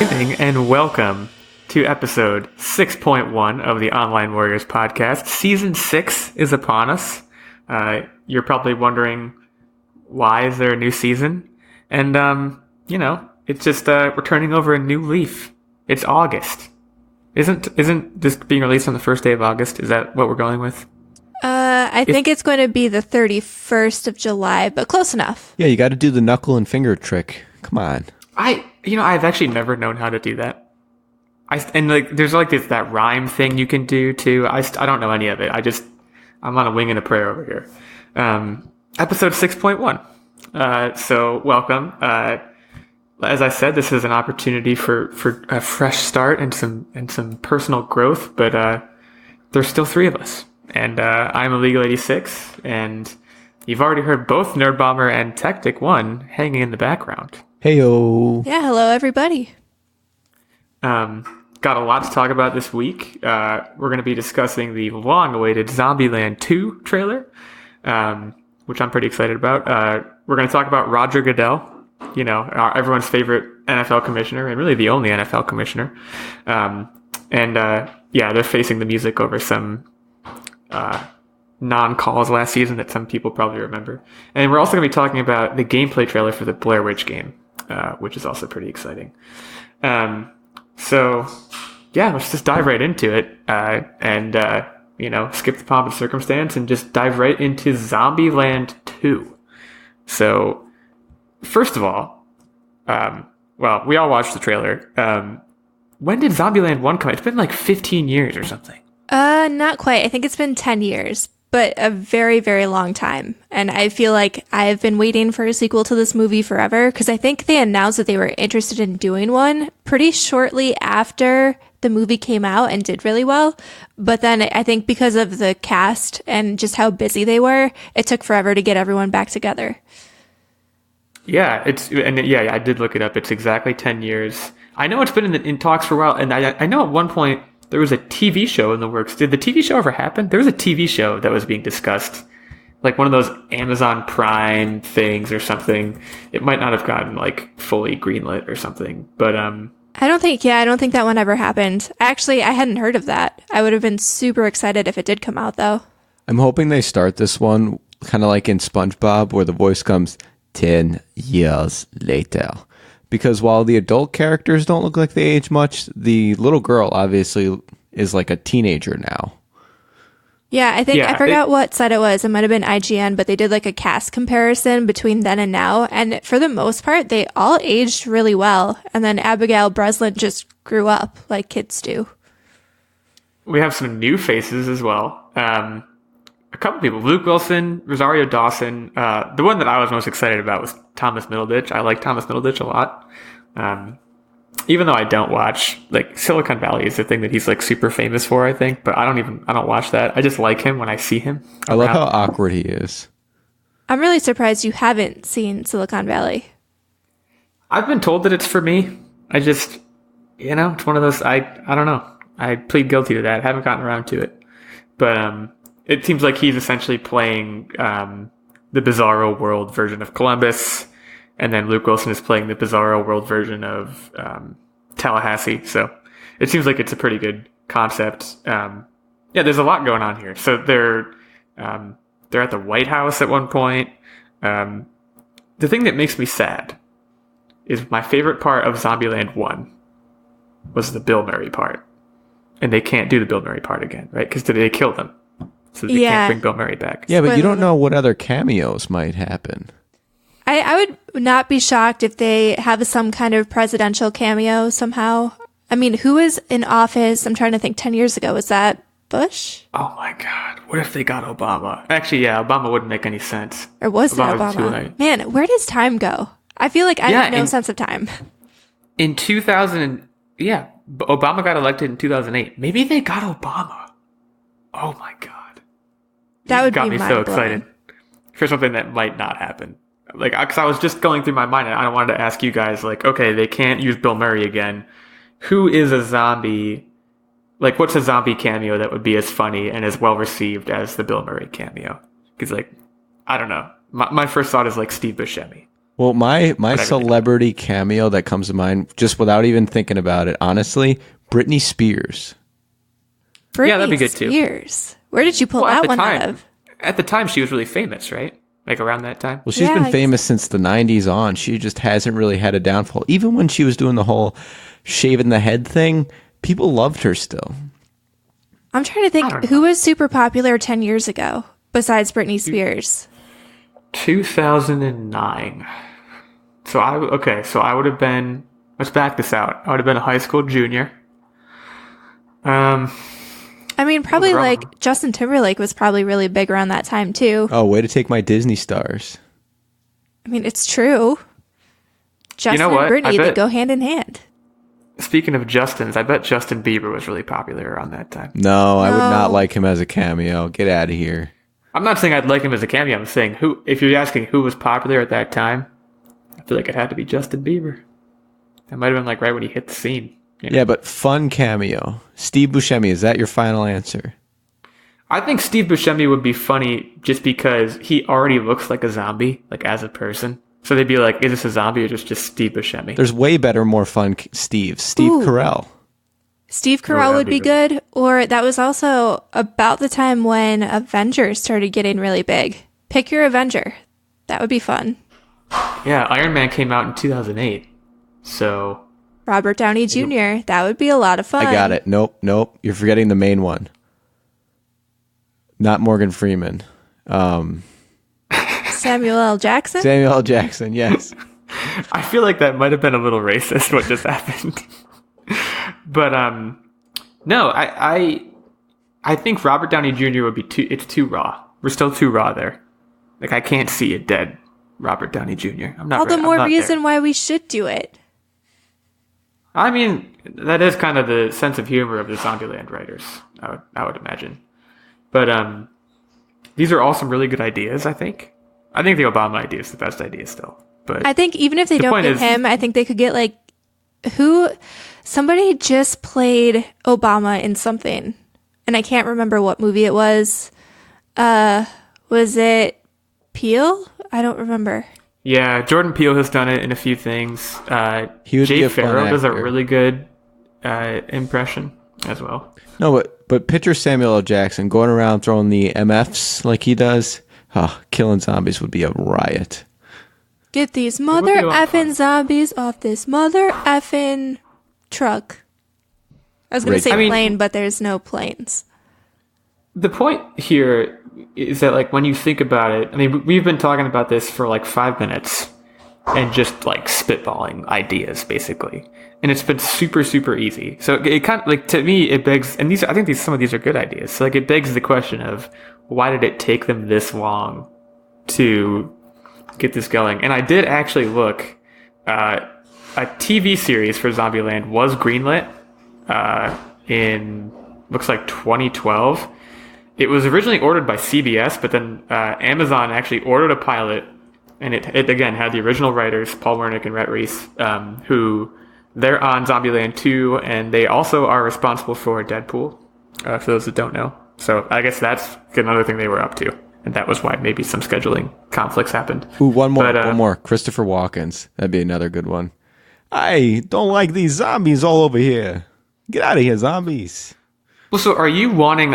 Good evening and welcome to episode 6.1 of the Online Warriors podcast. Season 6 is upon us. You're probably wondering, why is there a new season? And, it's just we're turning over a new leaf. It's August. Isn't this being released on the first day of August? Is that what we're going with? I think it's going to be the 31st of July, but close enough. Yeah, you got to do the knuckle and finger trick. Come on. I've actually never known how to do that. There's that rhyme thing you can do too. I don't know any of it. I'm on a wing and a prayer over here. Episode 6.1. So welcome. As I said, this is an opportunity for a fresh start and some personal growth, but there's still three of us. And I'm Illeagle 86, and you've already heard both Nerdbomber and Techtic 1 hanging in the background. Heyo. Yeah, hello everybody. Got a lot to talk about this week. We're going to be discussing the long-awaited Zombieland 2 trailer, which I'm pretty excited about. We're going to talk about Roger Goodell, everyone's favorite NFL commissioner, and really the only NFL commissioner. They're facing the music over some non-calls last season that some people probably remember. And we're also going to be talking about the gameplay trailer for the Blair Witch game, which is also pretty exciting. Let's just dive right into it skip the pomp and circumstance and just dive right into Zombieland 2. So, first of all, we all watched the trailer. When did Zombieland 1 come out? It's been like 15 years or something. Not quite. I think it's been 10 years, but a very, very long time. And I feel like I've been waiting for a sequel to this movie forever, because I think they announced that they were interested in doing one pretty shortly after the movie came out and did really well. But then I think because of the cast and just how busy they were, it took forever to get everyone back together. Yeah, I did look it up. It's exactly 10 years. I know it's been in talks for a while, and I know at one point there was a TV show in the works. Did the TV show ever happen? There was a TV show that was being discussed, like one of those Amazon Prime things or something. It might not have gotten fully greenlit or something, but I don't think that one ever happened. Actually, I hadn't heard of that. I would have been super excited if it did come out, though. I'm hoping they start this one kind of like in SpongeBob, where the voice comes 10 years later. Because while the adult characters don't look like they age much, the little girl obviously is like a teenager now. Yeah, I forgot what site it was. It might have been IGN, but they did a cast comparison between then and now. And for the most part, they all aged really well. And then Abigail Breslin just grew up like kids do. We have some new faces as well. A couple people. Luke Wilson, Rosario Dawson. The one that I was most excited about was Thomas Middleditch. I like Thomas Middleditch a lot. Even though I don't watch, Silicon Valley is the thing that he's super famous for, I think, but I don't watch that. I just like him when I see him. I love how awkward he is. I'm really surprised you haven't seen Silicon Valley. I've been told that it's for me. I just, it's one of those, I don't know. I plead guilty to that. I haven't gotten around to it. But, it seems like he's essentially playing the Bizarro World version of Columbus, and then Luke Wilson is playing the Bizarro World version of Tallahassee. So it seems like it's a pretty good concept. There's a lot going on here. So they're at the White House at one point. The thing that makes me sad is my favorite part of Zombieland 1 was the Bill Murray part, and they can't do the Bill Murray part again, right? Because they killed him. So they can't bring Bill Murray back. Yeah, but you don't know what other cameos might happen. I would not be shocked if they have some kind of presidential cameo somehow. I mean, who was in office? I'm trying to think. 10 years ago, was that Bush? Oh my God! What if they got Obama? Actually, yeah, Obama wouldn't make any sense. Or was it Obama? Man, where does time go? I feel like I have no sense of time. In 2000, Obama got elected in 2008. Maybe they got Obama. Oh my God! That would got be me so excited for something that might not happen. Because I was just going through my mind, and I wanted to ask you guys, okay, they can't use Bill Murray again. Who is a zombie? What's a zombie cameo that would be as funny and as well received as the Bill Murray cameo? Because, I don't know. My first thought is Steve Buscemi. Well, my celebrity cameo that comes to mind, just without even thinking about it, honestly, Britney Spears. Britney that'd be good too. Spears. Where did you pull that one out of? At the time, she was really famous, right? Like around that time. Well, she's been famous since the 90s on. She just hasn't really had a downfall. Even when she was doing the whole shaving the head thing, people loved her still. I'm trying to think who was super popular 10 years ago besides Britney Spears. 2009. So I would have been, let's back this out. I would have been a high school junior. I mean, probably like Justin Timberlake was probably really big around that time too. Oh, way to take my Disney stars. I mean, it's true. Justin and Britney, they go hand in hand. Speaking of Justins, I bet Justin Bieber was really popular around that time. No, I would not like him as a cameo. Get out of here. I'm not saying I'd like him as a cameo. I'm saying if you're asking who was popular at that time, I feel like it had to be Justin Bieber. That might have been like right when he hit the scene. You know? Yeah, but fun cameo. Steve Buscemi, is that your final answer? I think Steve Buscemi would be funny just because he already looks like a zombie, like as a person. So they'd be like, is this a zombie or just Steve Buscemi? There's way better, more fun Steve Carell. Steve Carell would be good. Or that was also about the time when Avengers started getting really big. Pick your Avenger. That would be fun. Yeah, Iron Man came out in 2008. So... Robert Downey Jr. That would be a lot of fun. I got it. Nope. You're forgetting the main one. Not Morgan Freeman. Samuel L. Jackson? Samuel L. Jackson, yes. I feel like that might have been a little racist what just happened. But no, I think Robert Downey Jr. would be it's too raw. We're still too raw there. Like I can't see a dead Robert Downey Jr. I'm not. All the more reason why we should do it. I mean, that is kind of the sense of humor of the Zombieland writers, I would imagine. But these are all some really good ideas, I think. I think the Obama idea is the best idea still. But I think even if they don't get him, I think they could get like somebody just played Obama in something. And I can't remember what movie it was. Was it Peele? I don't remember. Yeah, Jordan Peele has done it in a few things. Jay Farrow does a really good impression as well. No, but picture Samuel L. Jackson going around throwing the MFs like he does. Oh, killing zombies would be a riot. Get these mother effing zombies off this mother effing truck. I was going to say plane, but there's no planes. The point here is that, like, when you think about it, I mean, we've been talking about this for like 5 minutes and just like spitballing ideas, basically. And it's been super, super easy. So it kind of like, to me, it begs, and I think some of these are good ideas. So like, it begs the question of why did it take them this long to get this going? And I did actually look, a TV series for Zombieland was greenlit in, looks like 2012. It was originally ordered by CBS, but then Amazon actually ordered a pilot, and it again had the original writers, Paul Wernick and Rhett Reese, who they're on Zombieland 2, and they also are responsible for Deadpool, for those that don't know. So I guess that's another thing they were up to, and that was why maybe some scheduling conflicts happened. Ooh, one more. Christopher Walken's. That'd be another good one. I don't like these zombies all over here. Get out of here, zombies. Well, so are you wanting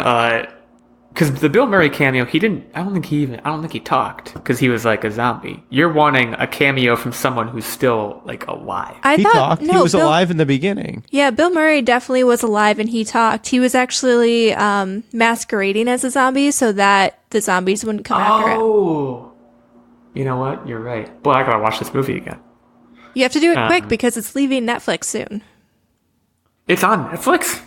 because the Bill Murray cameo, I don't think he talked because he was like a zombie. You're wanting a cameo from someone who's still like alive. He talked. No, he was alive in the beginning. Yeah, Bill Murray definitely was alive and he talked. He was actually masquerading as a zombie so that the zombies wouldn't come after him. Oh, you know what? You're right. Well, I gotta watch this movie again. You have to do it quick because it's leaving Netflix soon. It's on Netflix?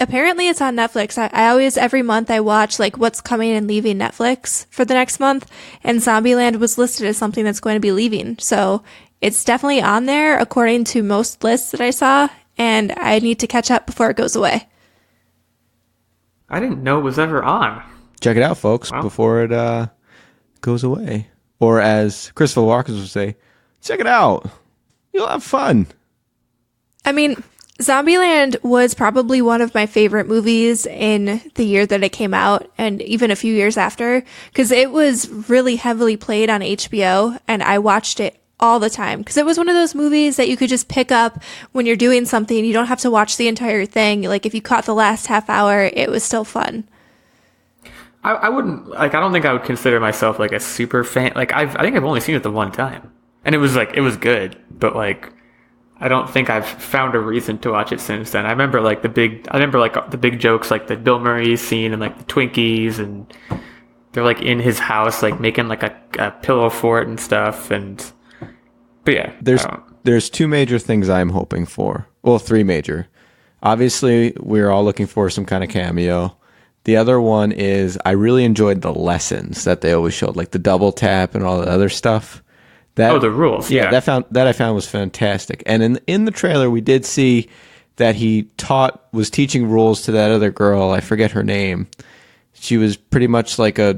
Apparently it's on Netflix. I always, every month I watch like what's coming and leaving Netflix for the next month, and Zombieland was listed as something that's going to be leaving. So it's definitely on there according to most lists that I saw, and I need to catch up before it goes away. I didn't know it was ever on. Check it out, folks, before it goes away. Or as Christopher Walken would say, check it out. You'll have fun. I mean, Zombieland was probably one of my favorite movies in the year that it came out, and even a few years after, because it was really heavily played on HBO, and I watched it all the time because it was one of those movies that you could just pick up when you're doing something. You don't have to watch the entire thing. Like if you caught the last half hour, it was still fun. I wouldn't like. I don't think I would consider myself like a super fan. Like I think I've only seen it the one time, and it was good, but like I don't think I've found a reason to watch it since then. I remember the big jokes, like the Bill Murray scene and like the Twinkies, and they're like in his house, like making like a pillow fort and stuff. But yeah, there's two major things I'm hoping for. Well, three major. Obviously, we're all looking for some kind of cameo. The other one is I really enjoyed the lessons that they always showed, like the double tap and all the other stuff. The rules. Yeah. That I found was fantastic. And in the trailer, we did see that he was teaching rules to that other girl. I forget her name. She was pretty much like I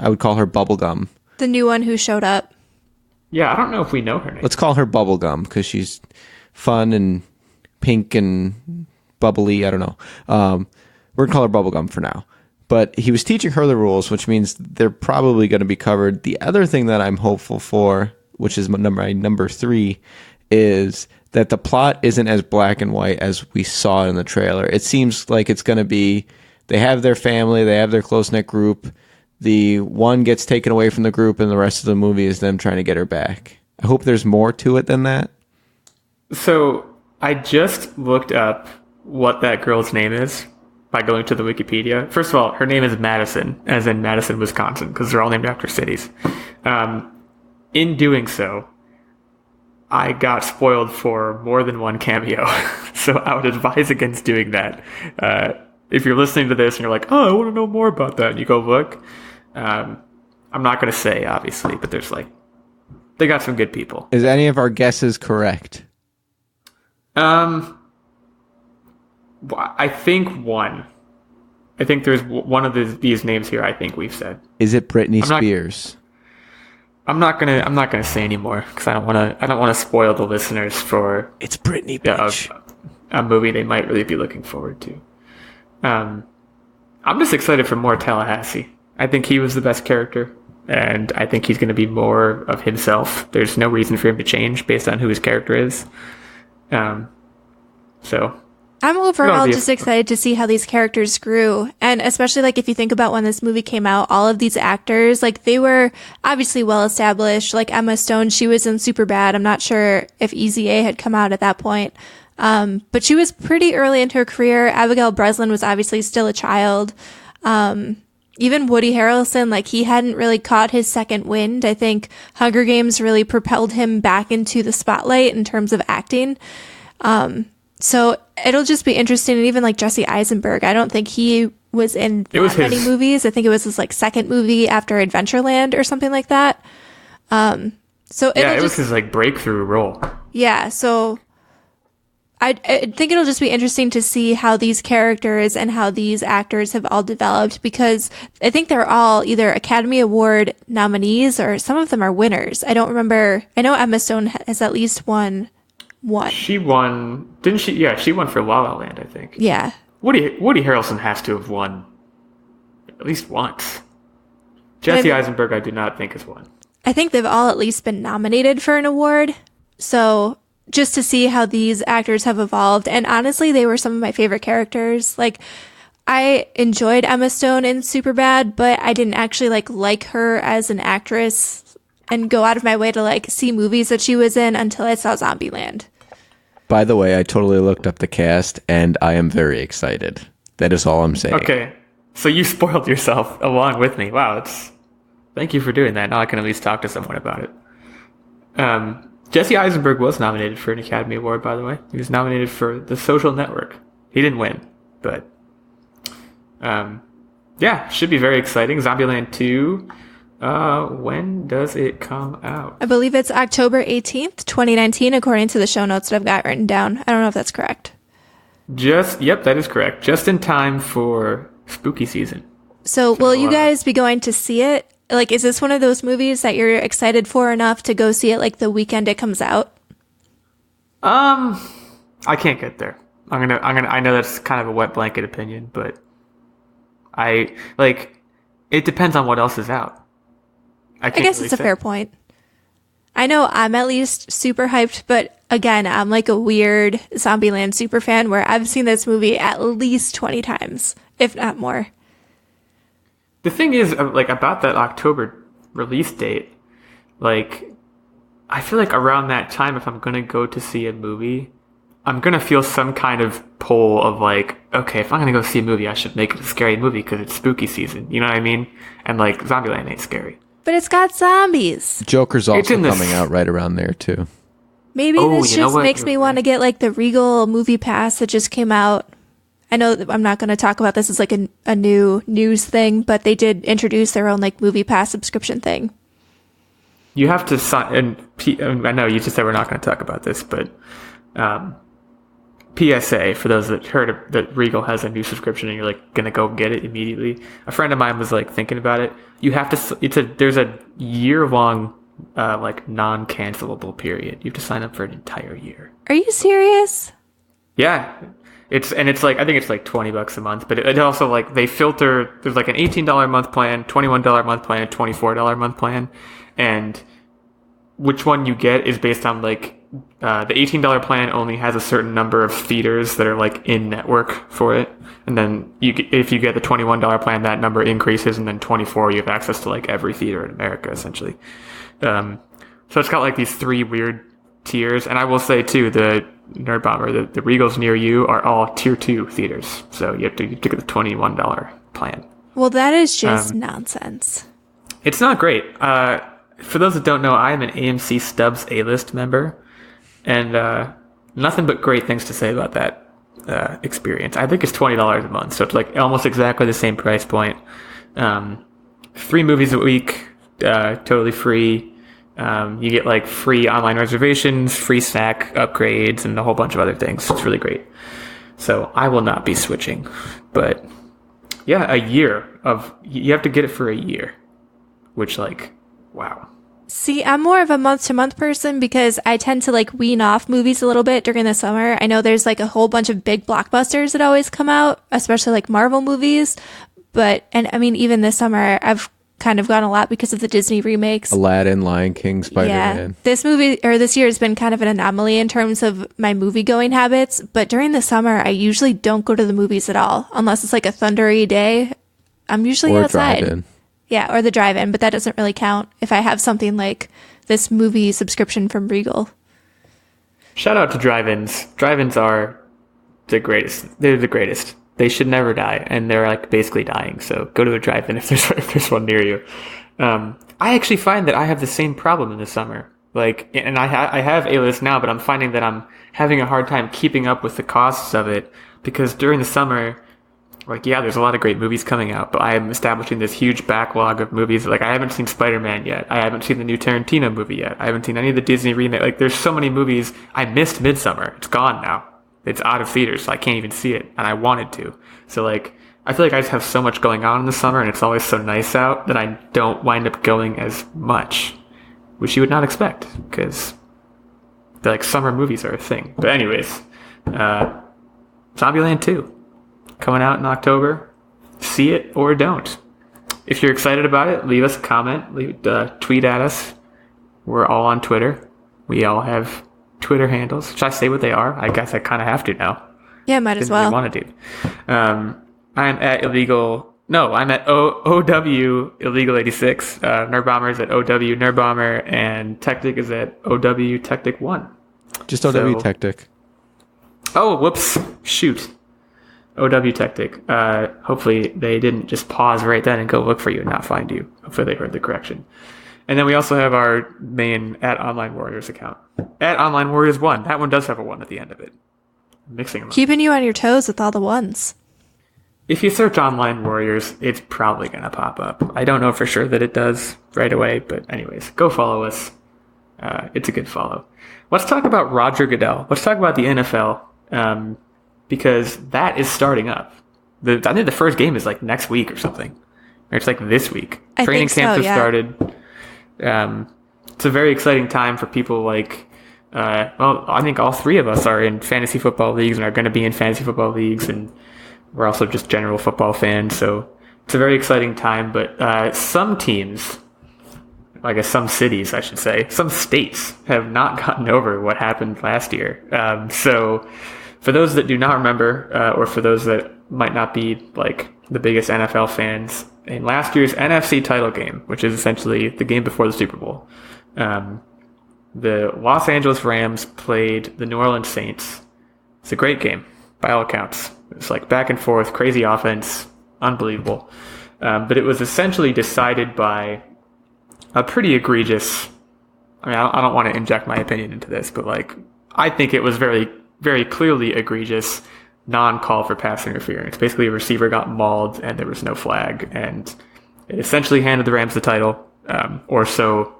would call her Bubblegum. The new one who showed up. Yeah, I don't know if we know her name. Let's call her Bubblegum because she's fun and pink and bubbly. I don't know. We're going to call her Bubblegum for now. But he was teaching her the rules, which means they're probably going to be covered. The other thing that I'm hopeful for, which is my number 3, is that the plot isn't as black and white as we saw in the trailer. It seems like it's going to be, they have their family, they have their close-knit group. The one gets taken away from the group, and the rest of the movie is them trying to get her back. I hope there's more to it than that. So I just looked up what that girl's name is by going to the Wikipedia. First of all, her name is Madison, as in Madison, Wisconsin, because they're all named after cities. In doing so, I got spoiled for more than one cameo. So I would advise against doing that. If you're listening to this and you're like, oh, I want to know more about that, and you go look, I'm not going to say, obviously, but they got some good people. Is any of our guesses correct? I think one. I think there's one of these names here. I think we've said. Is it Britney Spears? I'm not gonna say anymore because I don't want to spoil the listeners for. It's Britney, bitch. A movie they might really be looking forward to. I'm just excited for more Tallahassee. I think he was the best character, and I think he's going to be more of himself. There's no reason for him to change based on who his character is. So. I'm overall just excited to see how these characters grew. And especially like if you think about when this movie came out, all of these actors, like they were obviously well established. Like Emma Stone, she was in Superbad. I'm not sure if Easy A had come out at that point. But she was pretty early into her career. Abigail Breslin was obviously still a child. Even Woody Harrelson, like he hadn't really caught his second wind. I think Hunger Games really propelled him back into the spotlight in terms of acting. So it'll just be interesting. And even like Jesse Eisenberg, I don't think he was in many movies. I think it was his like second movie after Adventureland or something like that. So it was his like breakthrough role. Yeah. So I think it'll just be interesting to see how these characters and how these actors have all developed, because I think they're all either Academy Award nominees or some of them are winners. I don't remember. I know Emma Stone has at least won one. She won, didn't she? Yeah, she won for La La Land, I think. Yeah. Woody Harrelson has to have won at least once. Jesse Eisenberg, I do not think has won. I think they've all at least been nominated for an award. So just to see how these actors have evolved. And honestly, they were some of my favorite characters. Like, I enjoyed Emma Stone in Superbad, but I didn't actually like her as an actress and go out of my way to like see movies that she was in until I saw Zombieland. By the way, I totally looked up the cast and I am very excited. That is all I'm saying. Okay. So you spoiled yourself along with me. Wow, thank you for doing that. Now I can at least talk to someone about it. Jesse Eisenberg was nominated for an Academy Award, by the way. He was nominated for The Social Network. He didn't win, but yeah, should be very exciting. Zombieland 2. When does it come out? I believe it's October 18th, 2019, according to the show notes that I've got written down. I don't know if that's correct. Yep, that is correct. Just in time for spooky season. So will you guys be going to see it? Like, is this one of those movies that you're excited for enough to go see it like the weekend it comes out? I can't get there. I know that's kind of a wet blanket opinion, but it depends on what else is out. I guess it's a fair point. I know I'm at least super hyped, but again, I'm like a weird Zombieland super fan where I've seen this movie at least 20 times, if not more. The thing is, like, about that October release date, like, I feel like around that time, if I'm going to go to see a movie, I'm going to feel some kind of pull of like, okay, if I'm going to go see a movie, I should make it a scary movie because it's spooky season. You know what I mean? And like, Zombieland ain't scary. But it's got zombies. Joker's also coming out right around there too. Maybe this just makes me want to get like the Regal movie pass that just came out. I know that I'm not going to talk about this as like a new news thing, but they did introduce their own like movie pass subscription thing. You have to sign, and I know you just said we're not going to talk about this, but PSA, for those that heard that Regal has a new subscription and you're like going to go get it immediately. A friend of mine was like thinking about it. You have to, there's a year-long like non-cancelable period. You have to sign up for an entire year. Are you serious? Yeah. It's like, I think it's like $20 a month, but it also like they filter, there's like an $18 a month plan, $21 a month plan, and $24 a month plan. And which one you get is based on like, the $18 plan only has a certain number of theaters that are like in network for it. And then if you get the $21 plan, that number increases, and then 24, you have access to like every theater in America, essentially. So it's got like these three weird tiers. And I will say too, the Nerdbomber, the Regals near you are all tier 2 theaters. So you have to get the $21 plan. Well, that is just nonsense. It's not great. For those that don't know, I am an AMC Stubs A-list member. And nothing but great things to say about that experience. I think it's $20 a month, so it's like almost exactly the same price point. 3 movies a week, totally free. You get like free online reservations, free snack upgrades, and a whole bunch of other things. It's really great. So I will not be switching. But yeah, you have to get it for a year, which like, wow. See, I'm more of a month-to-month person because I tend to like wean off movies a little bit during the summer. I know there's like a whole bunch of big blockbusters that always come out, especially like Marvel movies. And I mean, even this summer, I've kind of gone a lot because of the Disney remakes. Aladdin, Lion King, Spider-Man. Yeah, this year has been kind of an anomaly in terms of my movie-going habits. But during the summer, I usually don't go to the movies at all unless it's like a thundery day. I'm usually outside. Drive-in. Yeah, or the drive-in, but that doesn't really count if I have something like this movie subscription from Regal. Shout out to drive-ins. Drive-ins are the greatest. They're the greatest. They should never die, and they're like basically dying. So go to a drive-in if there's one near you. I actually find that I have the same problem in the summer. Like, and I have A-list now, but I'm finding that I'm having a hard time keeping up with the costs of it because during the summer, like, yeah, there's a lot of great movies coming out, but I am establishing this huge backlog of movies. Like, I haven't seen Spider-Man yet. I haven't seen the new Tarantino movie yet. I haven't seen any of the Disney remake. Like, there's so many movies. I missed Midsummer. It's gone now. It's out of theaters, so I can't even see it, and I wanted to. So, like, I feel like I just have so much going on in the summer, and it's always so nice out that I don't wind up going as much, which you would not expect, because, like, summer movies are a thing. But anyways, Zombieland 2. Coming out in October. See it or don't. If you're excited about it, leave us a comment. Tweet at us. We're all on Twitter. We all have Twitter handles. Should I say what they are? I guess I kind of have to now. Yeah, might as well. Didn't really want to do. I'm at Illeagle. No, I'm at OW Illeagle 86. Nerdbomber is at OW Nerdbomber, and Techtic is at OW Techtic 1. Just OW Techtic. Oh, whoops! Shoot. OW Techtic. Hopefully they didn't just pause right then and go look for you and not find you. Hopefully they heard the correction. And then we also have our main at OnlineWarriors account. At OnlineWarriors1. That one does have a 1 at the end of it. I'm mixing them up. Keeping you on your toes with all the ones. If you search Online Warriors, it's probably going to pop up. I don't know for sure that it does right away, but anyways, go follow us. It's a good follow. Let's talk about Roger Goodell. Let's talk about the NFL. Because that is starting up. I think the first game is like next week or something. Or it's like this week. Training camps have started. It's a very exciting time for people like, I think all 3 of us are in fantasy football leagues and are going to be in fantasy football leagues. And we're also just general football fans. So it's a very exciting time. But some teams, I guess some cities, I should say, some states have not gotten over what happened last year. So for those that do not remember, or for those that might not be like the biggest NFL fans, in last year's NFC title game, which is essentially the game before the Super Bowl, the Los Angeles Rams played the New Orleans Saints. It's a great game, by all accounts. It's like back and forth, crazy offense, unbelievable. But it was essentially decided by a pretty egregious... I mean, I don't want to inject my opinion into this, but like, I think it was very, very clearly egregious non-call for pass interference. Basically, a receiver got mauled and there was no flag, and it essentially handed the Rams the title, or so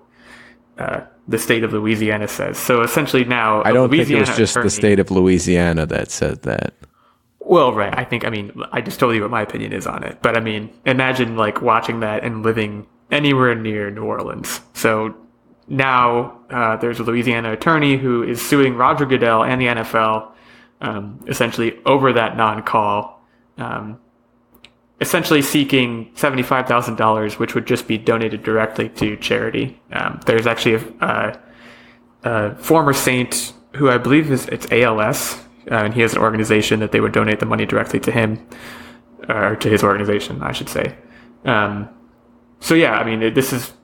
the state of Louisiana says. So essentially now... I don't think it was just the state of Louisiana that said that. Well, right. I just told you what my opinion is on it. But I mean, imagine like watching that and living anywhere near New Orleans. So now there's a Louisiana attorney who is suing Roger Goodell and the NFL essentially over that non-call, essentially seeking $75,000, which would just be donated directly to charity. There's actually a former Saint who I believe it's ALS, and he has an organization that they would donate the money directly to him, or to his organization, I should say. So yeah, I mean,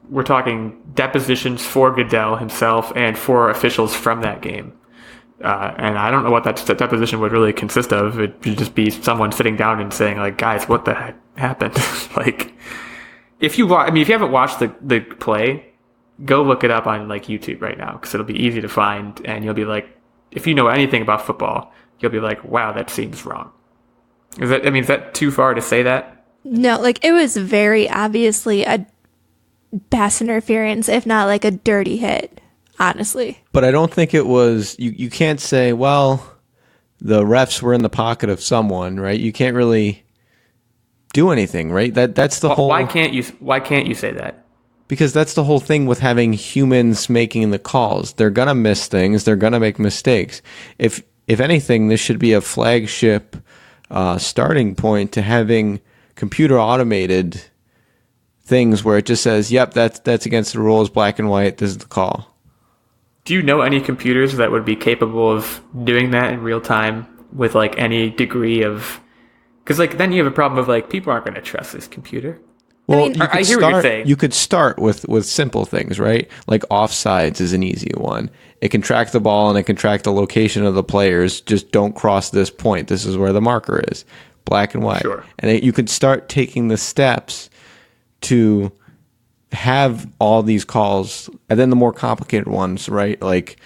we're talking depositions for Goodell himself and for officials from that game. And I don't know what that deposition would really consist of. It would just be someone sitting down and saying, like, guys, what the heck happened? Like, if you haven't watched the play, go look it up on like YouTube right now, because it'll be easy to find, and you'll be like, if you know anything about football, you'll be like, wow, that seems wrong. Is that too far to say that? No, like, it was very obviously a pass interference, if not like a dirty hit, honestly. But I don't think it was, you can't say, well, the refs were in the pocket of someone, right? You can't really do anything, right? That's the whole... Why can't you say that? Because that's the whole thing with having humans making the calls. They're going to miss things. They're going to make mistakes. If anything, this should be a flagship starting point to having computer automated things where it just says, yep, that's against the rules, black and white, this is the call. Do you know any computers that would be capable of doing that in real time with like any degree of... Because like then you have a problem of like, people aren't going to trust this computer. Well, I hear what you're saying. You could start with simple things, right? Like offsides is an easy one. It can track the ball and it can track the location of the players. Just don't cross this point. This is where the marker is. Black and white. Sure. And you could start taking the steps to have all these calls, and then the more complicated ones, right? Like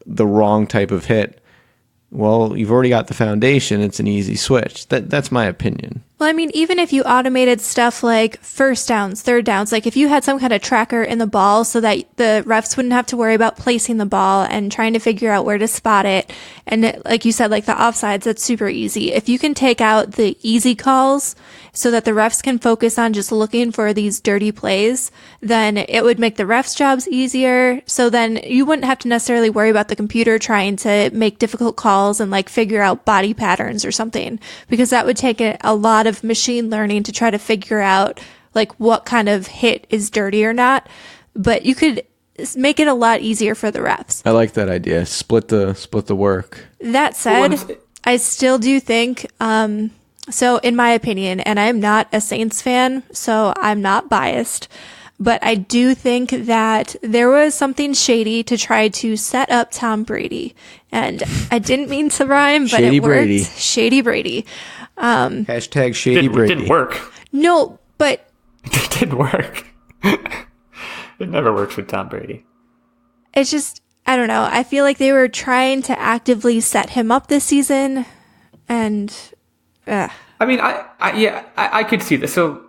the wrong type of hit. Well, you've already got the foundation. It's an easy switch. That's my opinion. Well, I mean, even if you automated stuff like first downs, third downs, like if you had some kind of tracker in the ball so that the refs wouldn't have to worry about placing the ball and trying to figure out where to spot it. And like you said, like the offsides, that's super easy. If you can take out the easy calls so that the refs can focus on just looking for these dirty plays, then it would make the refs' jobs easier. So then you wouldn't have to necessarily worry about the computer trying to make difficult calls and like figure out body patterns or something, because that would take a lot of machine learning to try to figure out like what kind of hit is dirty or not. But you could make it a lot easier for the refs. I like that idea. Split the work. That said, I still do think, so in my opinion, and I'm not a Saints fan, so I'm not biased, but I do think that there was something shady to try to set up Tom Brady. And I didn't mean to rhyme, but Shady it worked. Brady. Shady Brady. Hashtag Shady Brady. It didn't work. No, but... It didn't work. It never works with Tom Brady. It's just, I don't know. I feel like they were trying to actively set him up this season, and... I mean, I could see this. So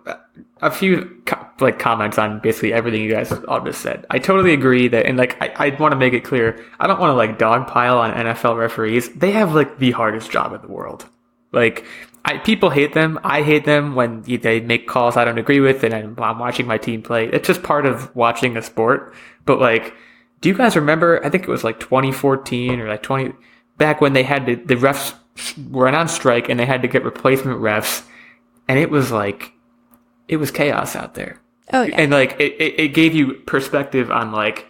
a few comments on basically everything you guys all just said. I totally agree that, and like I want to make it clear, I don't want to like dogpile on NFL referees. They have like the hardest job in the world. Like people hate them. I hate them when they make calls I don't agree with, and I'm watching my team play. It's just part of watching a sport. But like, do you guys remember? I think it was like 2014 or like back when they had the refs were on strike and they had to get replacement refs, and it was chaos out there. Oh, yeah. And like it gave you perspective on like,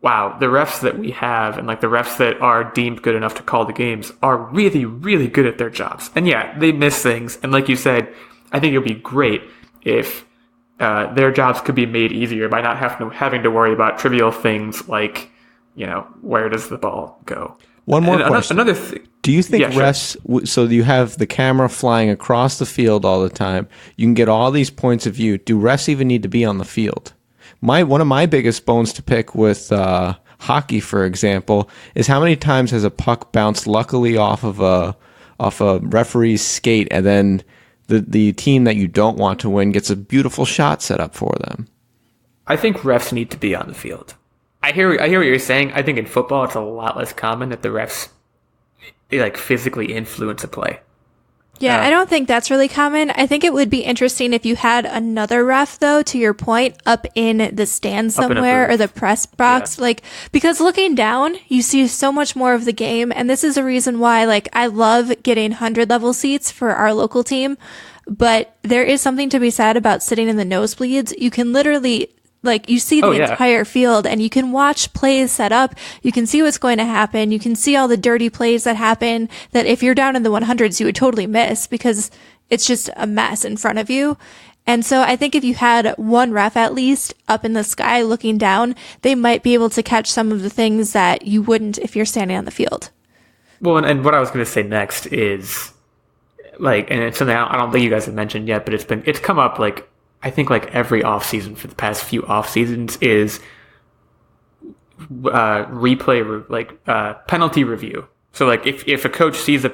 wow, the refs that we have and like the refs that are deemed good enough to call the games are really, really good at their jobs. And yeah, they miss things. And like you said, I think it would be great if their jobs could be made easier by not having to worry about trivial things like, where does the ball go? One more question. Another thing. Do you think refs, so you have the camera flying across the field all the time, you can get all these points of view. Do refs even need to be on the field? One of my biggest bones to pick with hockey, for example, is how many times has a puck bounced luckily off of a referee's skate, and then the team that you don't want to win gets a beautiful shot set up for them? I think refs need to be on the field. I hear what you're saying. I think in football it's a lot less common that the refs like physically influence a play. Yeah, I don't think that's really common. I think it would be interesting if you had another ref, though, to your point, up in the stand somewhere or the press box. Yeah. Because looking down, you see so much more of the game. And this is a reason why, I love getting 100 level seats for our local team. But there is something to be said about sitting in the nosebleeds. You can literally... you see the entire field and you can watch plays set up. You can see what's going to happen. You can see all the dirty plays that happen that if you're down in the 100s, you would totally miss because it's just a mess in front of you. And so I think if you had one ref at least up in the sky looking down, they might be able to catch some of the things that you wouldn't if you're standing on the field. Well, and what I was going to say next is and it's something I don't think you guys have mentioned yet, but it's come up I think every off season for the past few off seasons is replay penalty review. So if a coach sees a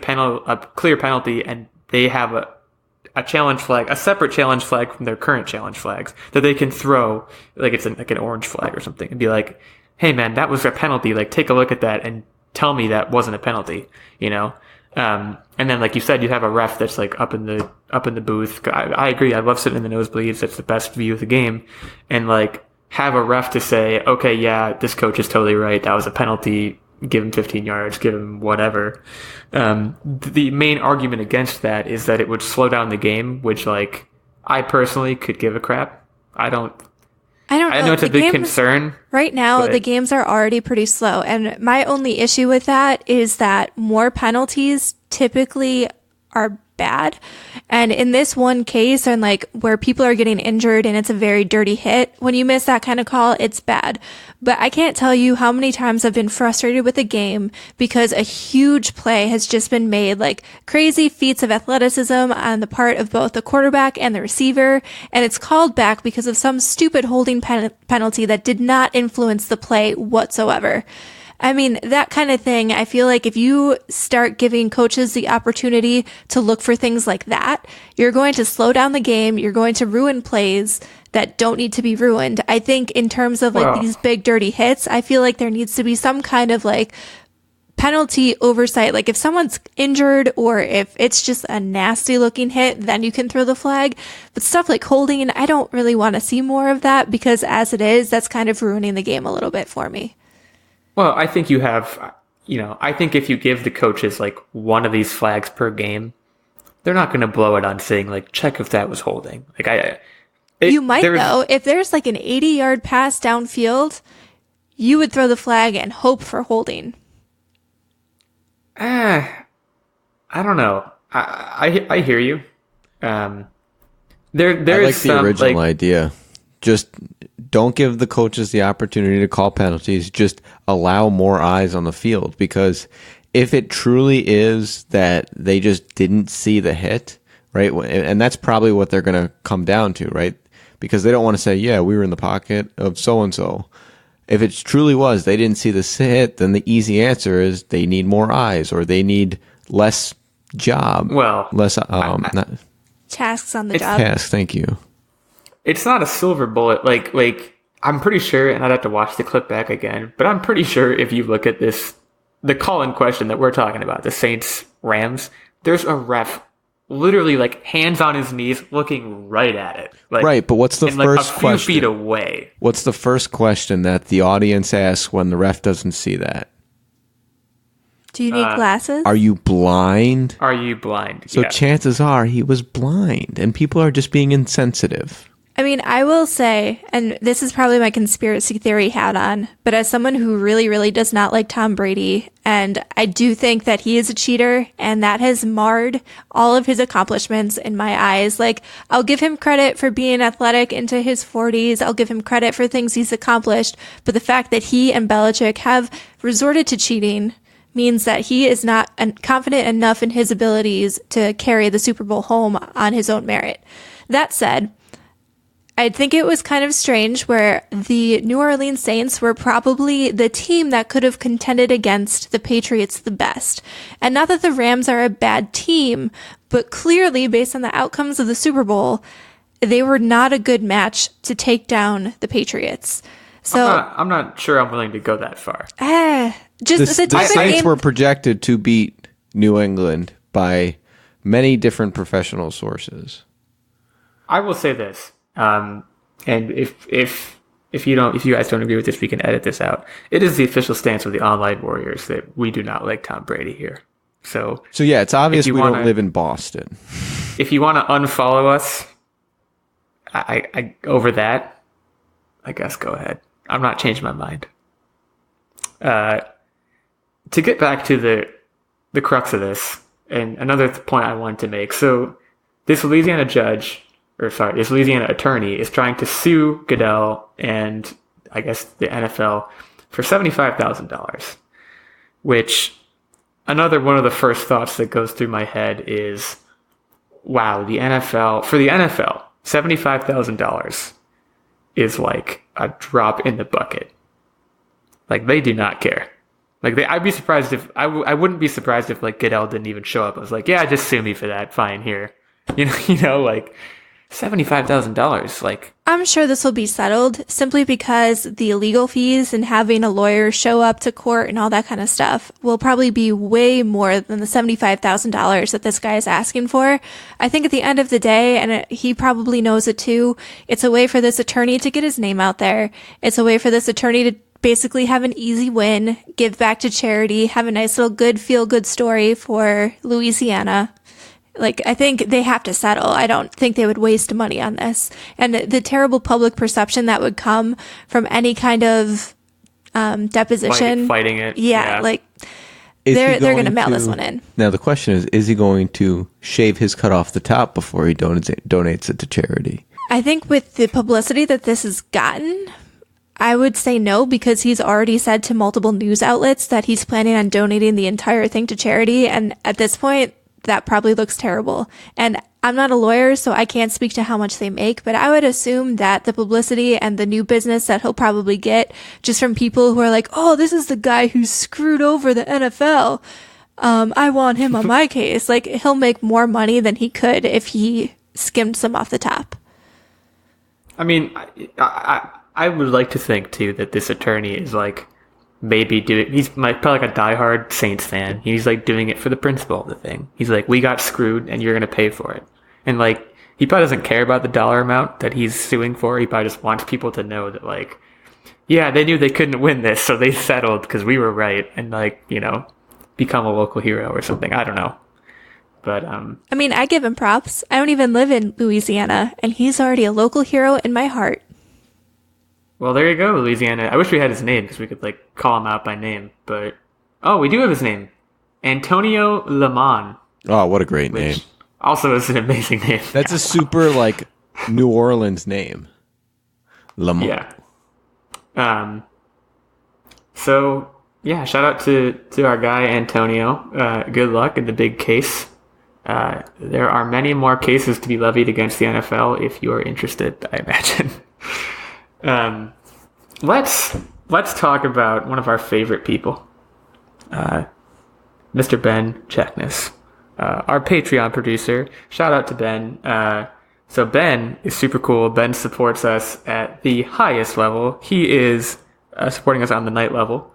clear penalty and they have a challenge flag, a separate challenge flag from their current challenge flags that they can throw, it's an orange flag or something, and be like, "Hey man, that was a penalty. Take a look at that and tell me that wasn't a penalty." And then, like you said, you have a ref that's up in the booth. I agree. I love sitting in the nosebleeds. That's the best view of the game. And have a ref to say, okay, yeah, this coach is totally right. That was a penalty. Give him 15 yards. Give him whatever. The main argument against that is that it would slow down the game, which I personally could give a crap. I know it's a big concern. Right now, the games are already pretty slow. And my only issue with that is that more penalties typically are bad. And in this one case, and where people are getting injured and it's a very dirty hit, when you miss that kind of call, it's bad. But I can't tell you how many times I've been frustrated with a game because a huge play has just been made, crazy feats of athleticism on the part of both the quarterback and the receiver, and it's called back because of some stupid holding penalty that did not influence the play whatsoever. I mean, that kind of thing, I feel like if you start giving coaches the opportunity to look for things like that, you're going to slow down the game, you're going to ruin plays that don't need to be ruined. I think in terms of these big dirty hits, I feel like there needs to be some kind of penalty oversight. If someone's injured or if it's just a nasty looking hit, then you can throw the flag. But stuff like holding, I don't really want to see more of that because as it is, that's kind of ruining the game a little bit for me. Well, I think you have, I think if you give the coaches one of these flags per game, they're not going to blow it on saying check if that was holding. You might though. If there's an 80-yard pass downfield, you would throw the flag and hope for holding. I don't know. I hear you. There's the original idea. Just don't give the coaches the opportunity to call penalties. Just allow more eyes on the field, because if it truly is that they just didn't see the hit, right? And that's probably what they're going to come down to, right? Because they don't want to say, yeah, we were in the pocket of so-and-so. If it truly was they didn't see the hit, then the easy answer is they need more eyes or they need less job. Well, less tasks on the job. Tasks, thank you. It's not a silver bullet. I'm pretty sure, and I'd have to watch the clip back again, but I'm pretty sure if you look at the call in question that we're talking about, the Saints-Rams, there's a ref literally hands on his knees looking right at it. Right, but what's the first question? A few feet away. What's the first question that the audience asks when the ref doesn't see that? Do you need glasses? Are you blind? Are you blind? So chances are he was blind, and people are just being insensitive. I mean, I will say, and this is probably my conspiracy theory hat on, but as someone who really, really does not like Tom Brady, and I do think that he is a cheater, and that has marred all of his accomplishments in my eyes. Like, I'll give him credit for being athletic into his 40s. I'll give him credit for things he's accomplished. But the fact that he and Belichick have resorted to cheating means that he is not confident enough in his abilities to carry the Super Bowl home on his own merit. That said, I think it was kind of strange where the New Orleans Saints were probably the team that could have contended against the Patriots the best. And not that the Rams are a bad team, but clearly based on the outcomes of the Super Bowl, they were not a good match to take down the Patriots. So I'm not sure I'm willing to go that far. Just the Saints were projected to beat New England by many different professional sources. I will say this. And if you guys don't agree with this, we can edit this out. It is the official stance of the OnlineWarriors that we do not like Tom Brady here. So yeah, it's obvious we don't live in Boston. If you want to unfollow us, I over that, I guess go ahead. I'm not changing my mind. To get back to the crux of this, and another point I wanted to make. So this Louisiana attorney is trying to sue Goodell and I guess the NFL for $75,000, which another one of the first thoughts that goes through my head is, wow, for the NFL, $75,000 is like a drop in the bucket. Like, they do not care. Like, I'd be surprised if I wouldn't be surprised if like Goodell didn't even show up. I was like, yeah, just sue me for that. Fine, here. You know, like $75,000. Like, I'm sure this will be settled simply because the legal fees and having a lawyer show up to court and all that kind of stuff will probably be way more than the $75,000 that this guy is asking for. I think at the end of the day, and he probably knows it too, it's a way for this attorney to get his name out there. It's a way for this attorney to basically have an easy win, give back to charity, have a nice little good feel-good story for Louisiana. Like, I think they have to settle. I don't think they would waste money on this. And the terrible public perception that would come from any kind of deposition. Fighting it. Yeah. Like, they're going to mail this one in. Now, the question is he going to shave his cut off the top before he donates it to charity? I think with the publicity that this has gotten, I would say no, because he's already said to multiple news outlets that he's planning on donating the entire thing to charity. And at this point, that probably looks terrible. And I'm not a lawyer, so I can't speak to how much they make, but I would assume that the publicity and the new business that he'll probably get just from people who are like, oh, this is the guy who screwed over the NFL. I want him on my case. Like, he'll make more money than he could if he skimmed some off the top. I mean, I would like to think, too, that this attorney is like, he's probably like a diehard Saints fan. He's like doing it for the principle of the thing. He's like, we got screwed and you're going to pay for it. And like, he probably doesn't care about the dollar amount that he's suing for. He probably just wants people to know that like, yeah, they knew they couldn't win this, so they settled because we were right, and like, you know, become a local hero or something. I don't know. But I mean, I give him props. I don't even live in Louisiana, and he's already a local hero in my heart. Well, there you go, Louisiana. I wish we had his name because we could like call him out by name. But we do have his name, Antonio Lemon. Oh, what a great name! Also, is an amazing name. That's a super like New Orleans name, Lemon. Yeah. So yeah, shout out to our guy Antonio. Good luck in the big case. There are many more cases to be levied against the NFL if you are interested, I imagine. Let's talk about one of our favorite people, Mr. Ben Checkness, our Patreon producer. Shout out to Ben. So Ben is super cool. Ben supports us at the highest level. He is supporting us on the night level,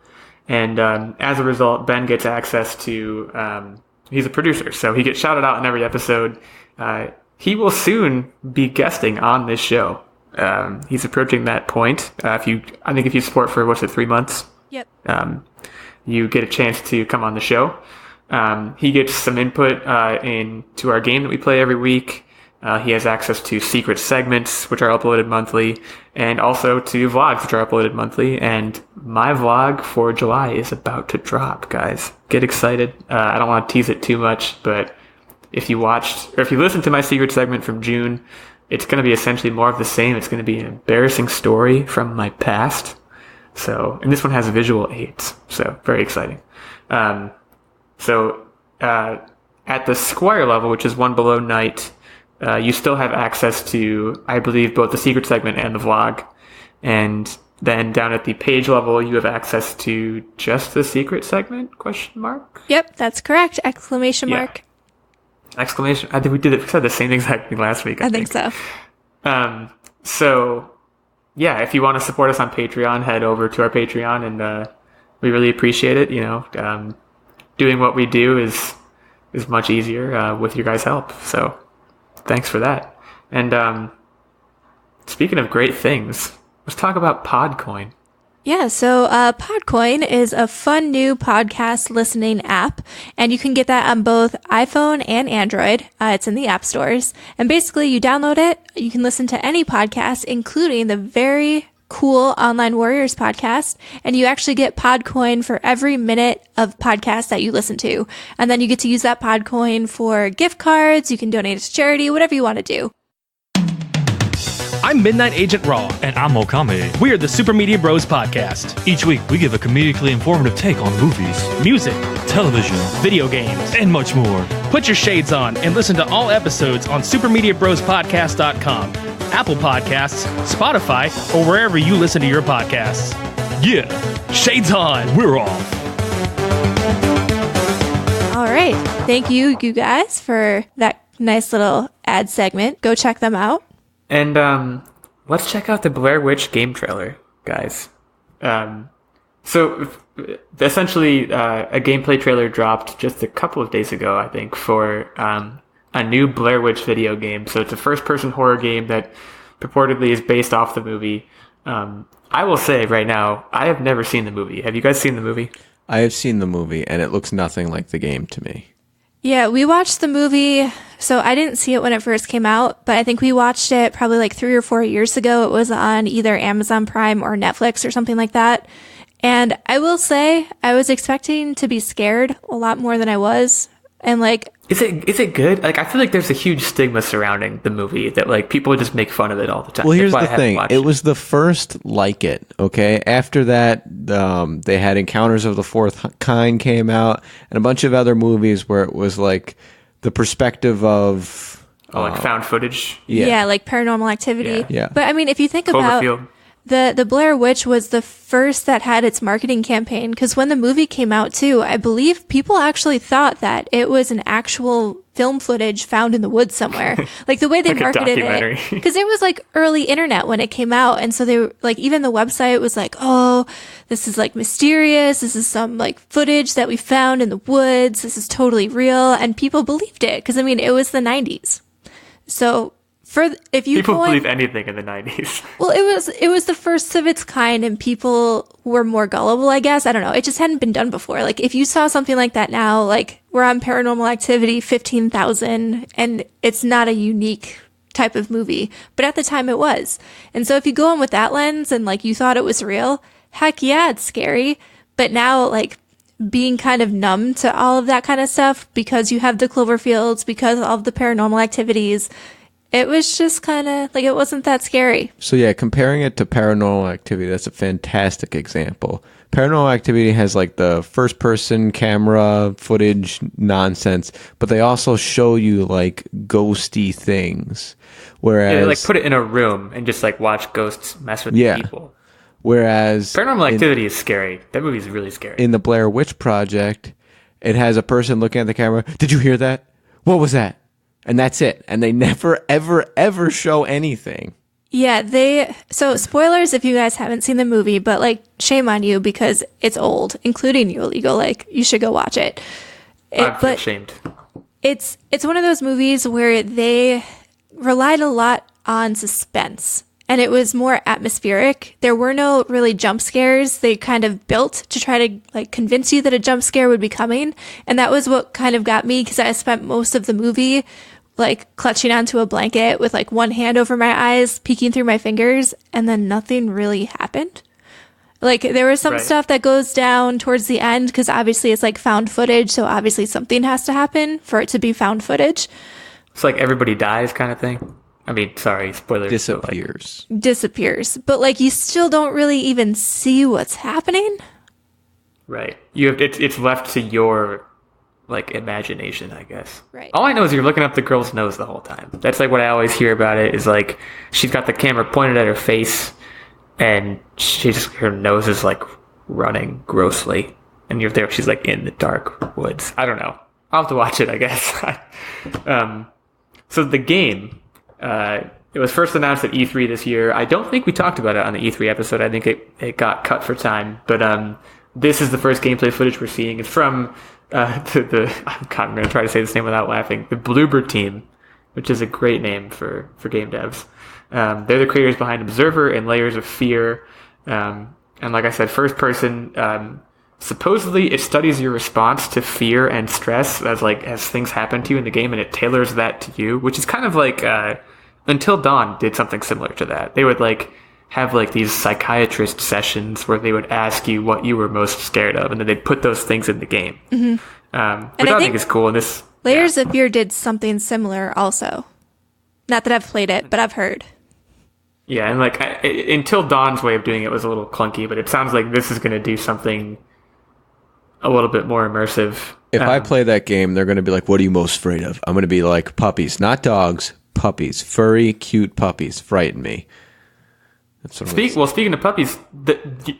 and as a result, Ben gets access to. He's a producer, so he gets shouted out in every episode. He will soon be guesting on this show. He's approaching that point. I think if you support for 3 months, yep, you get a chance to come on the show. He gets some input into our game that we play every week. He has access to secret segments, which are uploaded monthly, and also to vlogs, which are uploaded monthly. And my vlog for July is about to drop, guys. Get excited. I don't want to tease it too much, but if you listened to my secret segment from June, it's going to be essentially more of the same. It's going to be an embarrassing story from my past. And this one has visual aids, so very exciting. At the Squire level, which is one below Knight, you still have access to, I believe, both the secret segment and the vlog. And then down at the page level, you have access to just the secret segment, question mark? Yep, that's correct. Exclamation mark. Exclamation. I think we said the same exact thing last week. I think so. If you want to support us on Patreon, head over to our Patreon, and we really appreciate it. Doing what we do is much easier with your guys' help. So thanks for that. And speaking of great things, let's talk about Podcoin. Yeah, so Podcoin is a fun new podcast listening app, and you can get that on both iPhone and Android. It's in the app stores. And basically, you download it, you can listen to any podcast, including the very cool OnlineWarriors podcast, and you actually get Podcoin for every minute of podcast that you listen to. And then you get to use that Podcoin for gift cards, you can donate it to charity, whatever you want to do. I'm Midnight Agent Raw. And I'm Okame. We are the Super Media Bros Podcast. Each week, we give a comedically informative take on movies, Music, television, video games, and much more. Put your shades on and listen to all episodes on supermediabrospodcast.com, Apple Podcasts, Spotify, or wherever you listen to your podcasts. Yeah, Shades on. we're off. All right. Thank you guys for that nice little ad segment. Go check them out. And let's check out the Blair Witch game trailer, guys. Essentially, a gameplay trailer dropped just a couple of days ago, I think, for a new Blair Witch video game. So it's a first-person horror game that purportedly is based off the movie. I will say right now, I have never seen the movie. Have you guys seen the movie? I have seen the movie, and it looks nothing like the game to me. Yeah, we watched the movie. So I didn't see it when it first came out, but I think we watched it probably like 3 or 4 years ago. It was on either Amazon Prime or Netflix or something like that. And I will say I was expecting to be scared a lot more than I was. And like, is it good? Like, I feel like there's a huge stigma surrounding the movie that like people just make fun of it all the time. Well, here's the thing. It was the first like it, okay? After that, they had Encounters of the Fourth Kind came out, and a bunch of other movies where it was like the perspective of... like found footage? Yeah, like Paranormal Activity. Yeah. But I mean, if you think about... The Blair Witch was the first that had its marketing campaign, because when the movie came out too, I believe people actually thought that it was an actual film footage found in the woods somewhere. Like the way they like marketed it, because it was like early internet when it came out, and so they were like, even the website was like, oh, this is like mysterious, this is some like footage that we found in the woods, this is totally real, and people believed it because I mean it was the 90s. So people believe anything in the 90s. Well, it was the first of its kind, and people were more gullible, I guess. I don't know. It just hadn't been done before. Like, if you saw something like that now, like, we're on Paranormal Activity 15,000, and it's not a unique type of movie. But at the time, it was. And so if you go in with that lens, and, like, you thought it was real, heck yeah, it's scary. But now, like, being kind of numb to all of that kind of stuff, because you have the Cloverfields, because of all of the Paranormal Activities, it was just kind of like, it wasn't that scary. So yeah, comparing it to Paranormal Activity, that's a fantastic example. Paranormal Activity has like the first person camera footage nonsense, but they also show you like ghosty things. Whereas they like put it in a room and just like watch ghosts mess with people. Whereas Paranormal Activity is scary. That movie is really scary. In the Blair Witch Project, it has a person looking at the camera. Did you hear that? What was that? And that's it. And they never, ever, ever show anything. Yeah, so spoilers if you guys haven't seen the movie, but like, shame on you because it's old, including you, Illeagle. Like, you should go watch it. I'm ashamed. It's one of those movies where they relied a lot on suspense, and it was more atmospheric. There were no really jump scares. They kind of built to try to like convince you that a jump scare would be coming. And that was what kind of got me, because I spent most of the movie like clutching onto a blanket with like one hand over my eyes, peeking through my fingers, and then nothing really happened. Like there was some stuff that goes down towards the end because obviously it's like found footage. So obviously something has to happen for it to be found footage. It's like everybody dies kind of thing. I mean, sorry, spoilers. Disappears. Disappears. But like you still don't really even see what's happening. Right. You have it's left to your like imagination, I guess. Right. All I know is you're looking up the girl's nose the whole time. That's like what I always hear about it is like she's got the camera pointed at her face and her nose is like running grossly. And you're there, she's like in the dark woods. I don't know. I'll have to watch it, I guess. So the game, it was first announced at E3 this year. I don't think we talked about it on the E3 episode. I think it got cut for time. But this is the first gameplay footage we're seeing. It's from I'm going to try to say this name without laughing. The Bloober team, which is a great name for game devs. They're the creators behind Observer and Layers of Fear. And like I said, first person. Supposedly, it studies your response to fear and stress as things happen to you in the game, and it tailors that to you, which is kind of like Until Dawn did something similar to that. They would like have like these psychiatrist sessions where they would ask you what you were most scared of, and then they'd put those things in the game, which I think is cool. And this Layers of Fear did something similar also. Not that I've played it, but I've heard. Yeah, and like Until Dawn's way of doing it was a little clunky, but it sounds like this is going to do something a little bit more immersive. If I play that game, they're going to be like, what are you most afraid of? I'm going to be like, puppies, not dogs, puppies. Furry, cute puppies. Frighten me. That's what Speaking of puppies,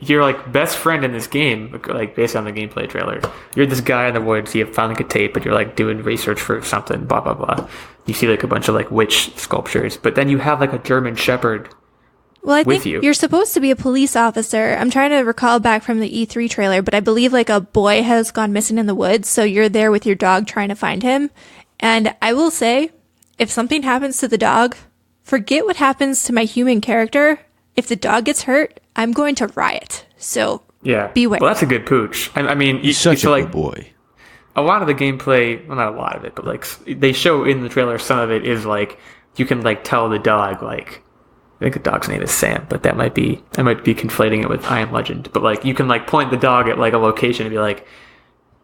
your like best friend in this game, like based on the gameplay trailer, you're this guy in the woods, you have found like a tape, and you're like doing research for something, blah, blah, blah. You see like a bunch of like witch sculptures, but then you have like a German Shepherd. Well, I think you're supposed to be a police officer. I'm trying to recall back from the E3 trailer, but I believe like a boy has gone missing in the woods. So you're there with your dog trying to find him. And I will say, if something happens to the dog, forget what happens to my human character. If the dog gets hurt, I'm going to riot. So beware. Well, that's a good pooch. I mean, he's such a good boy. A lot of the gameplay, well, not a lot of it, but like they show in the trailer, some of it is like you can like tell the dog like, I think the dog's name is Sam, but I might be conflating it with I Am Legend. But like you can like point the dog at like a location and be like,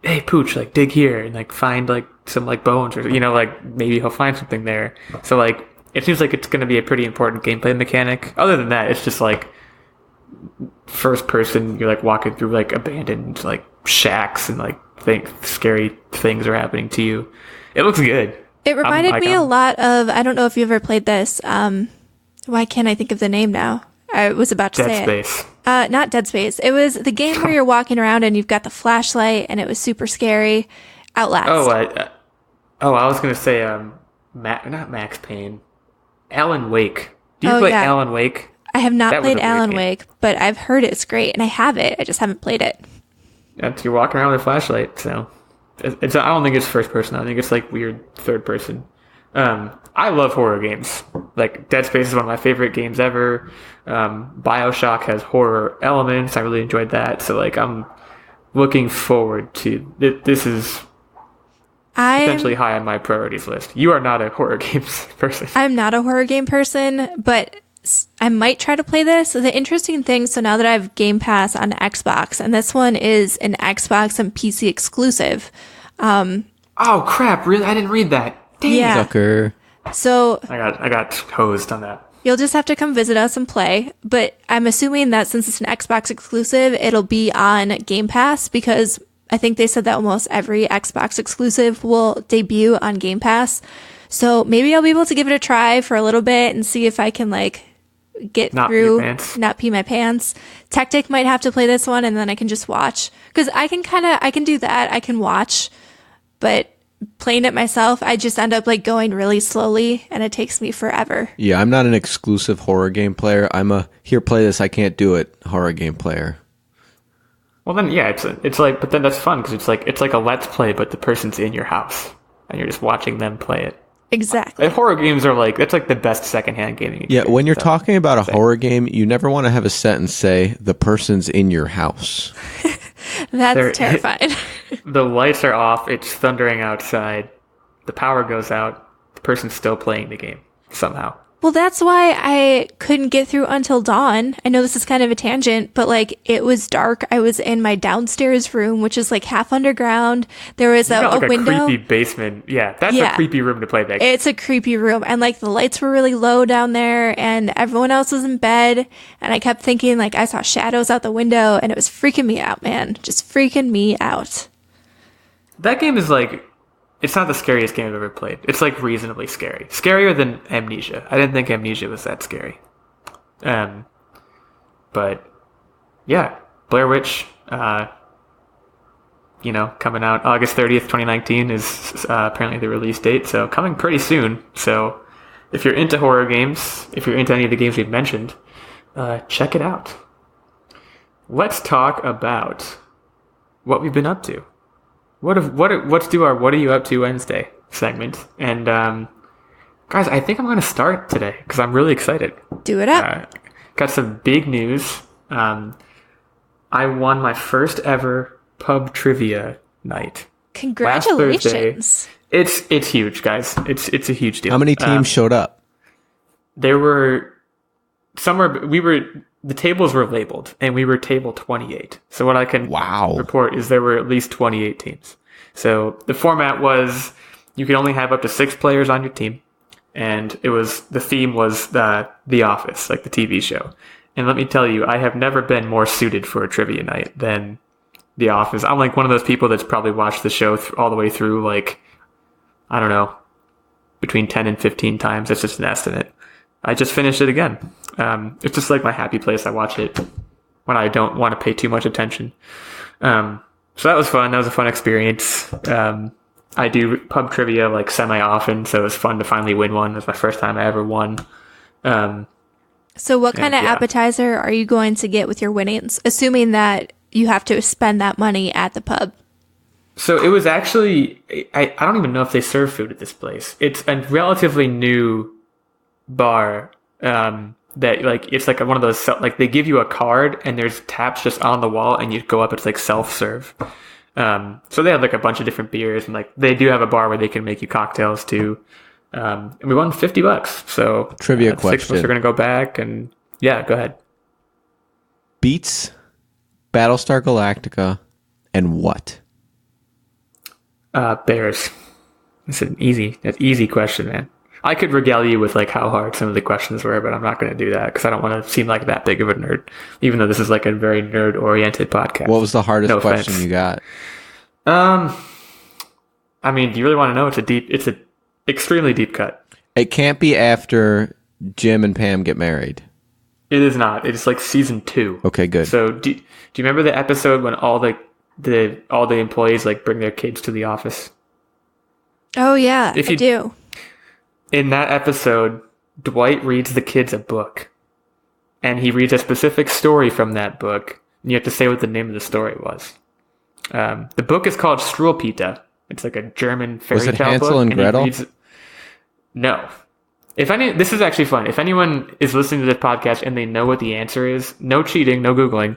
"Hey, Pooch, like dig here and like find like some like bones or like maybe he'll find something there." So like it seems like it's going to be a pretty important gameplay mechanic. Other than that, it's just like first person. You're like walking through like abandoned like shacks and like scary things are happening to you. It looks good. It reminded me a lot of, I don't know if you ever played this. Why can't I think of the name now? I was about to say Dead Space. Not Dead Space. It was the game where you're walking around and you've got the flashlight and it was super scary. Outlast. I was going to say, not Max Payne. Alan Wake. Do you play Alan Wake? I have not played Alan Wake, but I've heard it's great and I have it. I just haven't played it. You're walking around with a flashlight, so I don't think it's first person. I think it's like weird third person. I love horror games. Like Dead Space is one of my favorite games ever. BioShock has horror elements. I really enjoyed that. So like I'm looking forward to this. Is potentially high on my priorities list. You are not a horror games person. I'm not a horror game person, but I might try to play this. So the interesting thing, so now that I have Game Pass on Xbox, and this one is an Xbox and PC exclusive. Oh crap! Really, I didn't read that. Damn. Sucker. So I got hosed on that. You'll just have to come visit us and play. But I'm assuming that since it's an Xbox exclusive, it'll be on Game Pass because I think they said that almost every Xbox exclusive will debut on Game Pass. So maybe I'll be able to give it a try for a little bit and see if I can like get not pee my pants. Techtic might have to play this one and then I can just watch. Because I can do that. I can watch. But playing it myself, I just end up like going really slowly and it takes me forever. Yeah, I'm not an exclusive horror game player. I'm a here, play this, I can't do it horror game player. Well then, yeah, it's like, but then that's fun because it's like a let's play, but the person's in your house and you're just watching them play it. Exactly. And horror games are like, that's like the best secondhand gaming experience. Yeah, when you're talking about a horror game, you never want to have a sentence say, the person's in your house. That's terrifying. The lights are off, it's thundering outside, the power goes out, the person's still playing the game somehow. Well, that's why I couldn't get through Until Dawn. I know this is kind of a tangent, but like it was dark. I was in my downstairs room, which is like half underground. There was a window. Creepy basement. Yeah, that's a creepy room to play that game. It's a creepy room. And like the lights were really low down there and everyone else was in bed. And I kept thinking like I saw shadows out the window and it was freaking me out, man. Just freaking me out. That game is like, it's not the scariest game I've ever played. It's like reasonably scary. Scarier than Amnesia. I didn't think Amnesia was that scary. But yeah, Blair Witch, coming out August 30th, 2019 is apparently the release date. So coming pretty soon. So if you're into horror games, if you're into any of the games we've mentioned, check it out. Let's talk about what we've been up to. Let's do our What Are You Up To Wednesday segment. And guys, I think I'm going to start today because I'm really excited. Do it up. Got some big news. I won my first ever pub trivia night. Congratulations. It's huge, guys. It's a huge deal. How many teams showed up? There were the tables were labeled, and we were table 28. So what I can report is there were at least 28 teams. So the format was you could only have up to 6 players on your team, and the theme was The Office, like the TV show. And let me tell you, I have never been more suited for a trivia night than The Office. I'm like one of those people that's probably watched the show all the way through, like, I don't know, between 10 and 15 times. That's just an estimate. I just finished it again. It's just like my happy place. I watch it when I don't want to pay too much attention. So that was fun. That was a fun experience. I do pub trivia like semi-often, so it was fun to finally win one. It was my first time I ever won. So what kind of appetizer are you going to get with your winnings, assuming that you have to spend that money at the pub? So it was actually, I don't even know if they serve food at this place. It's a relatively new bar that like it's like one of those like they give you a card and there's taps just on the wall and you go up. It's like self-serve. So they have like a bunch of different beers and like they do have a bar where they can make you cocktails too. And we won $50. So trivia question. 6 of us are going to go back and yeah, go ahead. Beats Battlestar Galactica and what? Bears. That's an easy question, man. I could regale you with like how hard some of the questions were, but I'm not going to do that because I don't want to seem like that big of a nerd, even though this is like a very nerd-oriented podcast. What was the hardest question you got? I mean, do you really want to know? It's a extremely deep cut. It can't be after Jim and Pam get married. It is not. It's like season 2. Okay, good. So do you remember the episode when all the employees like bring their kids to the office? Oh yeah, I do. In that episode, Dwight reads the kids a book, and he reads a specific story from that book, and you have to say what the name of the story was. The book is called Struwelpeter. It's like a German fairy tale book. Was it Hansel and Gretel? No. This is actually fun. If anyone is listening to this podcast and they know what the answer is, no cheating, no Googling,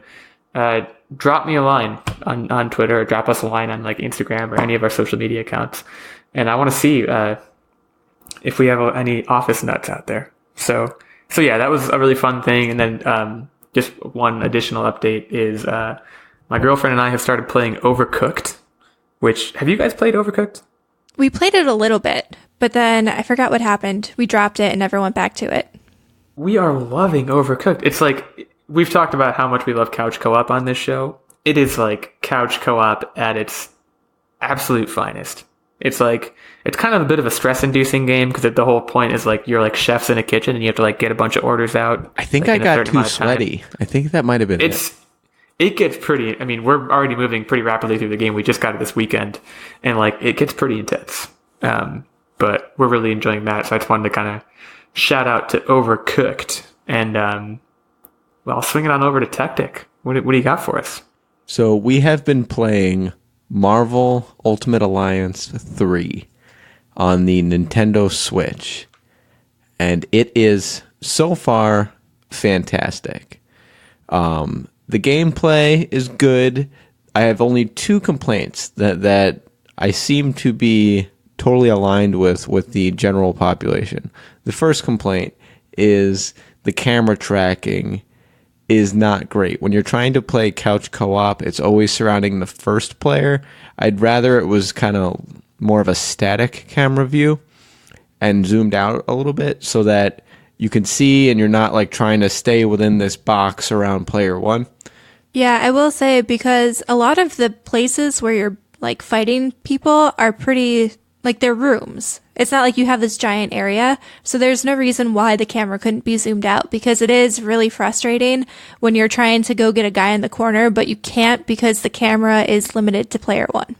drop me a line on Twitter, or drop us a line on like Instagram or any of our social media accounts, and I want to see if we have any office nuts out there. So yeah, that was a really fun thing. And then just one additional update is my girlfriend and I have started playing Overcooked, which, have you guys played Overcooked? We played it a little bit, but then I forgot what happened. We dropped it and never went back to it. We are loving Overcooked. It's like, we've talked about how much we love couch co-op on this show. It is like couch co-op at its absolute finest. It's like, it's kind of a bit of a stress-inducing game because the whole point is like you're like chefs in a kitchen and you have to like get a bunch of orders out. I think like, I got too sweaty. I think that might have been It gets pretty, I mean, we're already moving pretty rapidly through the game. We just got it this weekend and like it gets pretty intense. But we're really enjoying that. So I just wanted to kind of shout out to Overcooked and well, swing it on over to Techtic. What do you got for us? So we have been playing Marvel Ultimate Alliance 3 on the Nintendo Switch, and it is so far fantastic. The gameplay is good. I have only 2 complaints that I seem to be totally aligned with the general population. The first complaint is the camera tracking is not great. When you're trying to play couch co-op, it's always surrounding the first player. I'd rather it was kind of more of a static camera view and zoomed out a little bit so that you can see and you're not like trying to stay within this box around player one. Yeah, I will say, because a lot of the places where you're like fighting people are pretty, like, they're rooms. It's not like you have this giant area. So there's no reason why the camera couldn't be zoomed out, because it is really frustrating when you're trying to go get a guy in the corner, but you can't because the camera is limited to player one.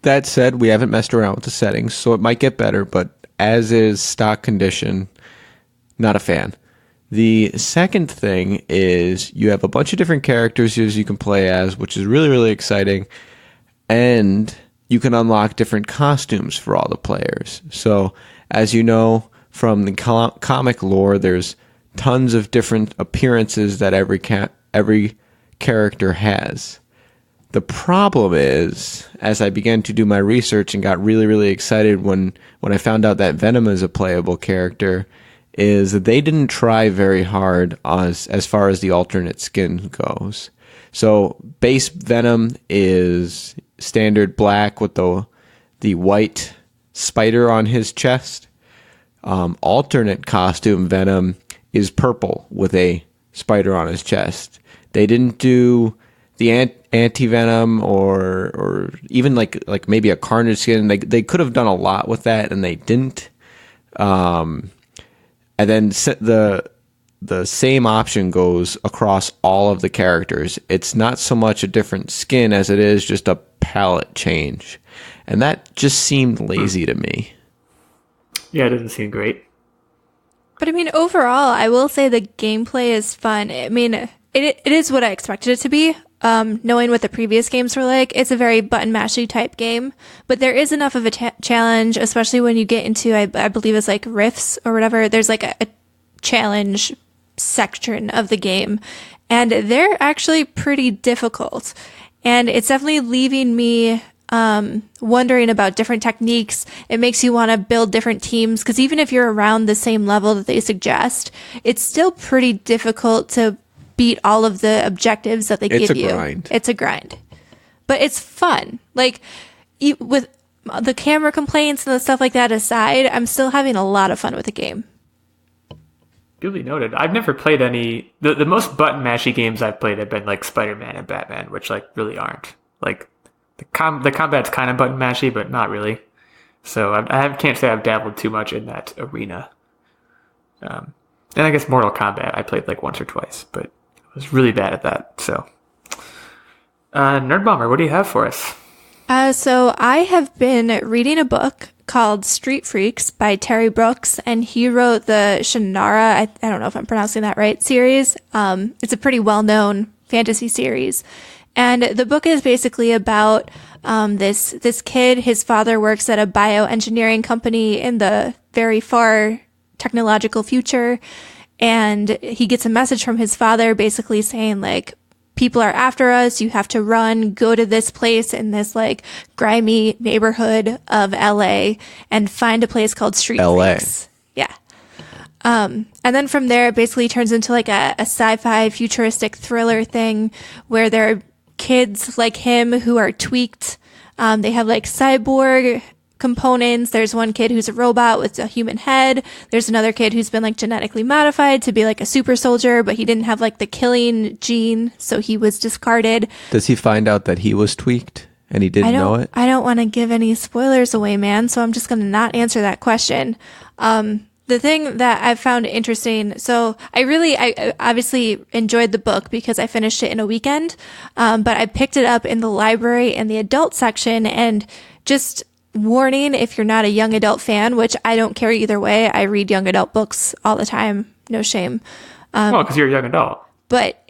That said, we haven't messed around with the settings, so it might get better, but as is stock condition, not a fan. The second thing is you have a bunch of different characters you can play as, which is really, really exciting. And you can unlock different costumes for all the players. So, as you know from the comic lore, there's tons of different appearances that every character has. The problem is, as I began to do my research and got really, really excited when I found out that Venom is a playable character, is that they didn't try very hard as far as the alternate skin goes. So base Venom is standard black with the white spider on his chest. Alternate costume Venom is purple with a spider on his chest. They didn't do the anti-Venom or even like maybe a Carnage skin. They could have done a lot with that, and they didn't. And then the same option goes across all of the characters. It's not so much a different skin as it is just a palette change. And that just seemed lazy to me. Yeah, it doesn't seem great. But I mean, overall, I will say the gameplay is fun. I mean, it is what I expected it to be. Knowing what the previous games were like, it's a very button mashy type game, but there is enough of a challenge, especially when you get into, I believe it's like rifts or whatever. There's like a challenge section of the game, and they're actually pretty difficult. And it's definitely leaving me wondering about different techniques. It makes you want to build different teams, because even if you're around the same level that they suggest, it's still pretty difficult to beat all of the objectives that they give you. It's a grind. But it's fun. Like, with the camera complaints and the stuff like that aside, I'm still having a lot of fun with the game. Duly noted. I've never played any... The most button mashy games I've played have been like Spider-Man and Batman, which like really aren't. Like, the combat's kind of button mashy, but not really. So I can't say I've dabbled too much in that arena. And I guess Mortal Kombat I played like once or twice, but I was really bad at that. So, Nerdbomber, what do you have for us? So I have been reading a book called Street Freaks by Terry Brooks, and he wrote the Shannara, I don't know if I'm pronouncing that right, series. It's a pretty well-known fantasy series. And the book is basically about this kid. His father works at a bioengineering company in the very far technological future. And he gets a message from his father basically saying, like, people are after us. You have to run, go to this place in this like grimy neighborhood of LA and find a place called Street Freaks. Yeah. And then from there, it basically turns into like a sci-fi futuristic thriller thing where there are kids like him who are tweaked. They have like cyborg components. There's one kid who's a robot with a human head. There's another kid who's been like genetically modified to be like a super soldier, but he didn't have like the killing gene, so he was discarded. Does he find out that he was tweaked and he didn't know it? I don't want to give any spoilers away, man, so I'm just going to not answer that question. The thing that I've found interesting, so I obviously enjoyed the book because I finished it in a weekend, but I picked it up in the library in the adult section, and just warning, if you're not a young adult fan, which I don't care either way, I read young adult books all the time, no shame. Well, because you're a young adult. But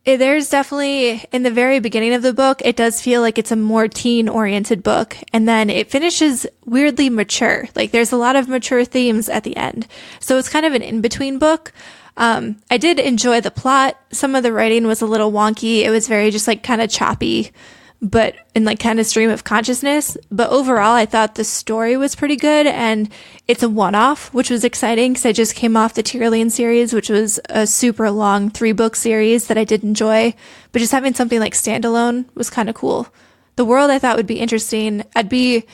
there's definitely, in the very beginning of the book, it does feel like it's a more teen-oriented book, and then it finishes weirdly mature. Like, there's a lot of mature themes at the end. So it's kind of an in-between book. I did enjoy the plot. Some of the writing was a little wonky. It was very just like kind of choppy. but in like kind of stream of consciousness. But overall, I thought the story was pretty good, and it's a one-off, which was exciting because I just came off the Tyrion series, which was a super long 3-book series that I did enjoy. But just having something like standalone was kind of cool. The world I thought would be interesting. I'd be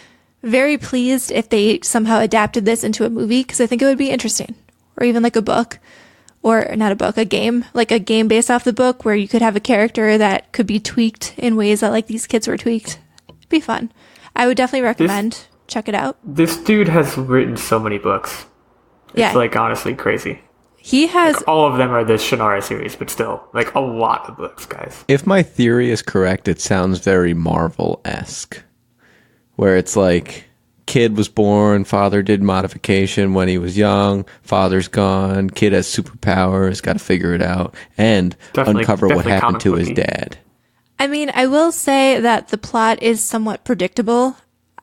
very pleased if they somehow adapted this into a movie because I think it would be interesting, or even like a book. Or not a book, a game, like a game based off the book where you could have a character that could be tweaked in ways that like these kids were tweaked. It'd be fun. I would definitely recommend. Check it out. This dude has written so many books. It's like honestly crazy. He has like, all of them are the Shannara series, but still, like a lot of books, guys. If my theory is correct, it sounds very Marvel-esque. Where it's like, kid was born, father did modification when he was young, father's gone, kid has superpowers, got to figure it out, and uncover what happened to his dad. I mean, I will say that the plot is somewhat predictable.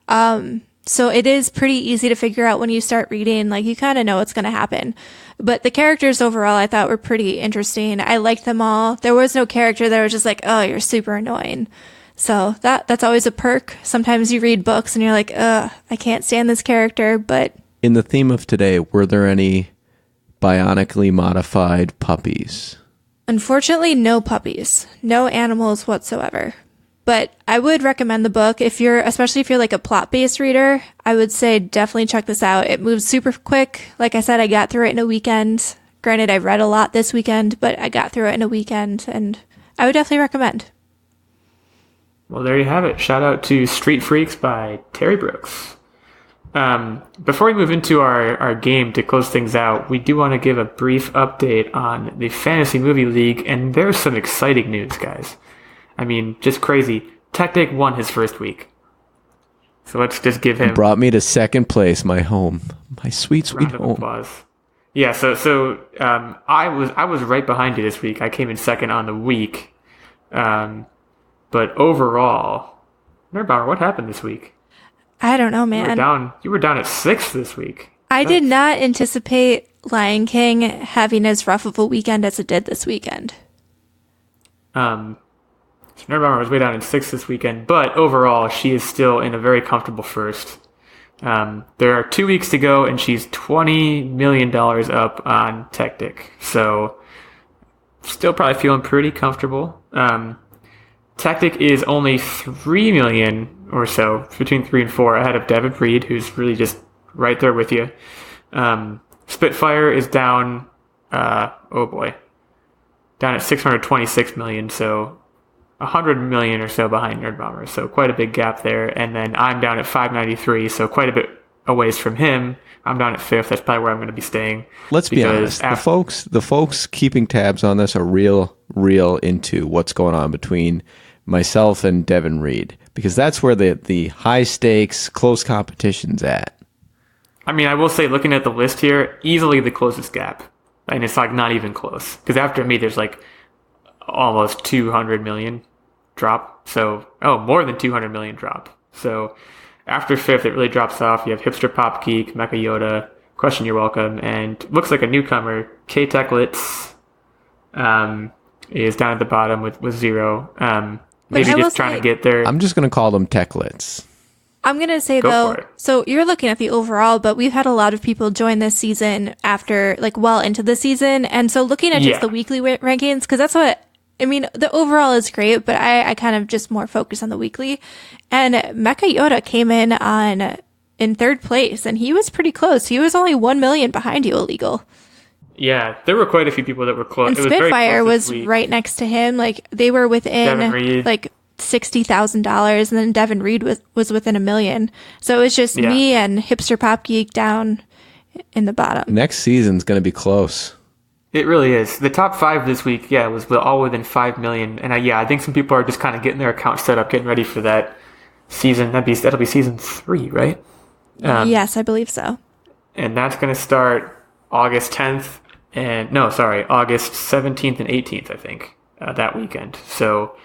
So it is pretty easy to figure out when you start reading, like you kind of know what's going to happen. But the characters overall I thought were pretty interesting. I liked them all. There was no character that was just like, oh, you're super annoying. So that's always a perk. Sometimes you read books and you're like, I can't stand this character, but... In the theme of today, were there any bionically modified puppies? Unfortunately, no puppies. No animals whatsoever. But I would recommend the book especially if you're like a plot-based reader. I would say definitely check this out. It moves super quick. Like I said, I got through it in a weekend. Granted, I read a lot this weekend, but I got through it in a weekend, and I would definitely recommend. Well, there you have it. Shout out to Street Freaks by Terry Brooks. Before we move into our game to close things out, we do want to give a brief update on the Fantasy Movie League, and there's some exciting news, guys. I mean, just crazy. Techtic won his first week. So let's just give him... Brought me to second place, my home. My sweet, sweet round of home. Applause. Yeah, so I was right behind you this week. I came in second on the week. But overall, Nerdbomber, what happened this week? I don't know, man. You were down at 6th this week. I did not anticipate Lion King having as rough of a weekend as it did this weekend. So Nerdbomber was way down in 6th this weekend, but overall, she is still in a very comfortable first. There are 2 weeks to go, and she's $20 million up on Techtic. So, still probably feeling pretty comfortable. Techtic is only 3 million or so, between 3 and 4, ahead of Devin Reed, who's really just right there with you. Spitfire is down, down at 626 million, so 100 million or so behind Nerdbomber, so quite a big gap there. And then I'm down at 593, so quite a bit a ways from him. I'm down at 5th. That's probably where I'm going to be staying. Let's be honest. The folks keeping tabs on this are real into what's going on between myself and Devin Reed, because that's where the high stakes, close competition's at. I mean, I will say, looking at the list here, easily the closest gap. And it's like not even close. Because after me, there's like almost 200 million drop. So, more than 200 million drop. So, after 5th, it really drops off. You have Hipster Pop Geek, Mecha Yoda, Question You're Welcome, and looks like a newcomer, K-Techlitz, is down at the bottom with 0. Maybe just trying to get there. I'm just going to call them Techlitz. I'm going to say, though, so you're looking at the overall, but we've had a lot of people join this season after, like, well into the season. And so looking at just the weekly rankings, because that's what, I mean, the overall is great, but I kind of just more focus on the weekly. And Mecha Yoda came in 3rd place, and he was pretty close. He was only 1 million behind you, Illeagle. Yeah, there were quite a few people that were close. And Spitfire was right next to him. Like, they were within, like, $60,000, and then Devin Reed was within 1 million. So it was just me and Hipster Pop Geek down in the bottom. Next season's going to be close. It really is. The top 5 this week, was all within 5 million. And I think some people are just kind of getting their account set up, getting ready for that season. That'll be season 3, right? Yes, I believe so. And that's going to start August 10th August 17th and 18th, I think, that weekend. So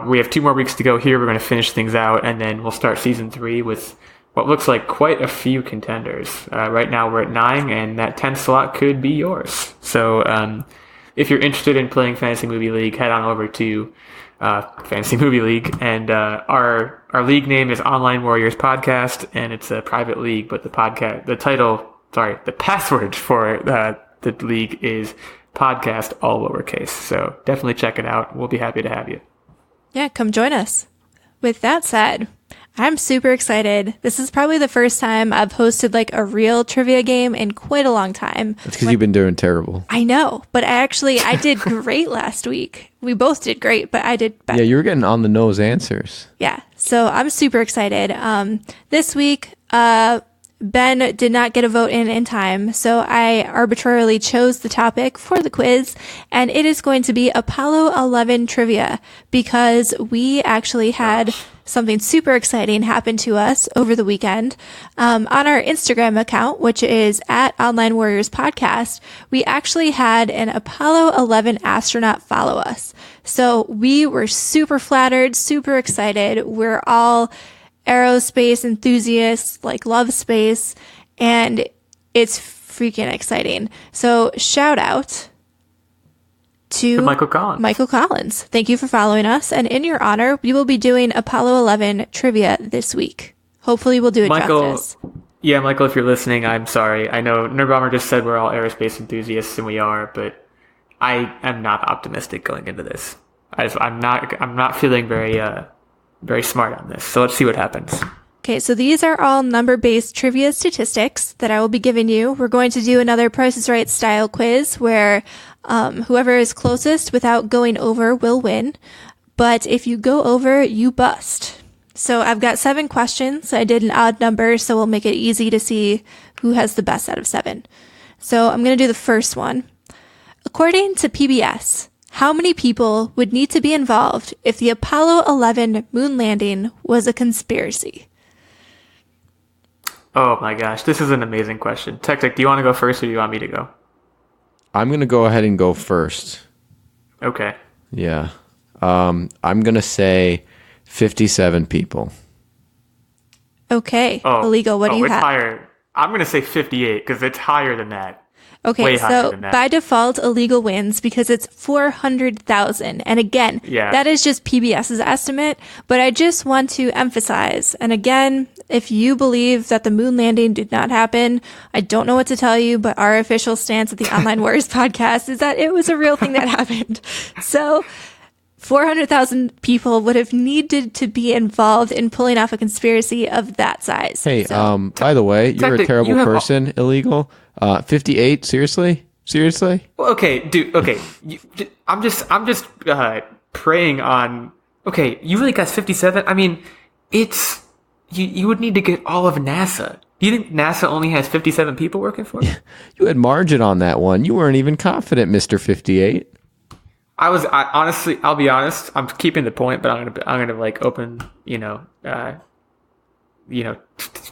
we have 2 more weeks to go here. We're going to finish things out, and then we'll start season 3 with what looks like quite a few contenders. Right now we're at 9, and that 10th slot could be yours. So if you're interested in playing Fantasy Movie League, head on over to Fantasy Movie League, and our league name is Online Warriors Podcast, and it's a private league. But the password for the league is podcast, all lowercase. So definitely check it out. We'll be happy to have you. Yeah, come join us. With that said, I'm super excited. This is probably the first time I've hosted like a real trivia game in quite a long time. That's because you've been doing terrible. I know, but I did great last week. We both did great, but I did better. Yeah, you were getting on the nose answers. Yeah, so I'm super excited. This week, Ben did not get a vote in time, so I arbitrarily chose the topic for the quiz, and it is going to be Apollo 11 trivia, because we actually had something super exciting happen to us over the weekend. On our Instagram account, which is at OnlineWarriors Podcast, we actually had an Apollo 11 astronaut follow us. So we were super flattered, super excited. We're all aerospace enthusiasts, like love space, and it's freaking exciting. So shout out to Michael Collins. Thank you for following us, and in your honor, we will be doing Apollo 11 trivia this week. Hopefully we'll do it justice. Yeah, Michael, if you're listening, I'm sorry. I know Nerdbomber just said we're all aerospace enthusiasts, and we are, but I am not optimistic going into this. I'm not feeling very smart on this. So let's see what happens. Okay, so these are all number-based trivia statistics that I will be giving you. We're going to do another Price is Right style quiz where whoever is closest without going over will win. But if you go over, you bust. So I've got 7 questions. I did an odd number, so we'll make it easy to see who has the best out of 7. So I'm going to do the first one. According to PBS, how many people would need to be involved if the Apollo 11 moon landing was a conspiracy? Oh my gosh, this is an amazing question. Techtic, do you want to go first or do you want me to go? I'm going to go ahead and go first. Okay. Yeah. I'm going to say 57 people. Okay. Illeagle, what do you it's have? Higher. I'm going to say 58 because it's higher than that. Okay, Way higher so than that. by default, Illeagle wins because it's 400,000. And again, that is just PBS's estimate, but I just want to emphasize, and again, if you believe that the moon landing did not happen, I don't know what to tell you, but our official stance at the Online Warriors podcast is that it was a real thing that happened. So 400,000 people would have needed to be involved in pulling off a conspiracy of that size. Hey, So, by the way, you're a Techtic, terrible you have person, Illegal. 58? Seriously? Well, okay, dude. Okay, I'm just preying on. Okay, you really got 57. I mean, it's you would need to get all of NASA. Do you think NASA only has 57 people working for it? You had margin on that one. You weren't even confident, Mr. 58. Honestly, I'll be honest. I'm keeping the point, but I'm gonna like open,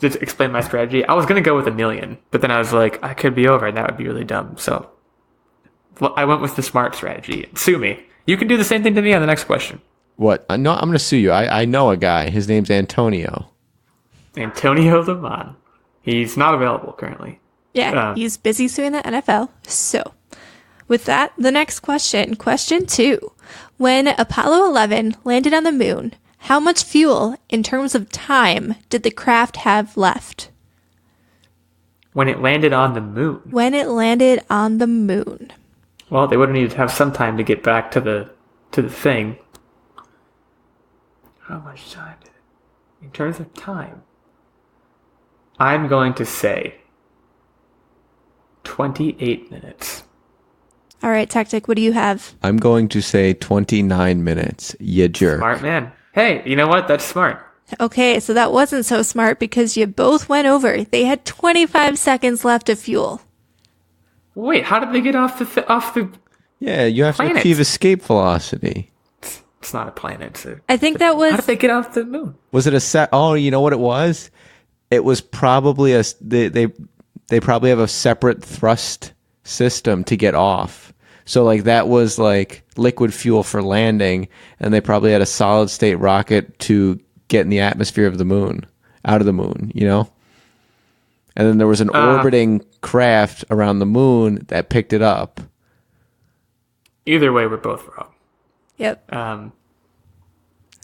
to explain my strategy. I was going to go with 1 million, but then I was like, I could be over, and that would be really dumb. So I went with the smart strategy. Sue me. You can do the same thing to me on the next question. What? No, I'm going to sue you. I know a guy. His name's Antonio. Antonio Lemon. He's not available currently. yeah, he's busy suing the NFL. So with that, the next question, question 2. When Apollo 11 landed on the moon, how much fuel, in terms of time, did the craft have left? When it landed on the moon. When it landed on the moon. Well, they would have needed to have some time to get back to the thing. How much time did it? In terms of time, I'm going to say 28 minutes. All right, Techtic, what do you have? I'm going to say 29 minutes. You jerk. Smart man. Hey, you know what? That's smart. Okay, so that wasn't so smart because you both went over. They had 25 seconds left of fuel. Wait, how did they get off the? Yeah, you have Planet. to achieve escape velocity. It's not a planet. So I think that how did was... they get off the moon? Was it a set? Oh, you know what it was? It was probably they probably have a separate thrust system to get off. So like that was like liquid fuel for landing, and they probably had a solid state rocket to get in the atmosphere of the moon, out of the moon, you know? And then there was an orbiting craft around the moon that picked it up. Either way, we're both wrong. Yep.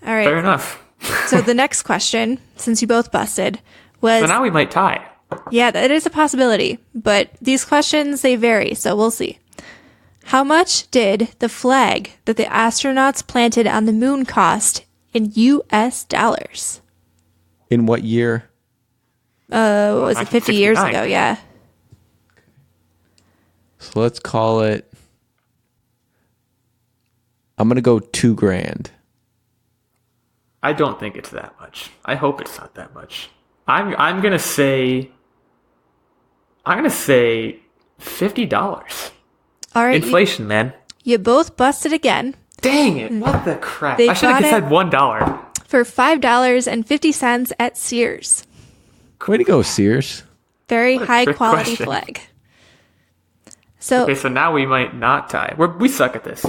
All right. Fair enough. So the next question, since you both busted, was... So now we might tie. Yeah, that is a possibility. But these questions, they vary, so we'll see. How much did the flag that the astronauts planted on the moon cost in U.S. dollars? In what year? What was it, 50 years 1969. ago? Yeah. So let's call it. I'm gonna go $2,000. I don't think it's that much. I hope it's not that much. I'm gonna say $50. All right. Inflation, man. You both busted again Dang it! What the crap? They I should have got said it. $1. for $5.50 at Sears. Way to go, Sears. Very What a high trick quality question. flag. So, Okay, so now we might not tie. We suck at this.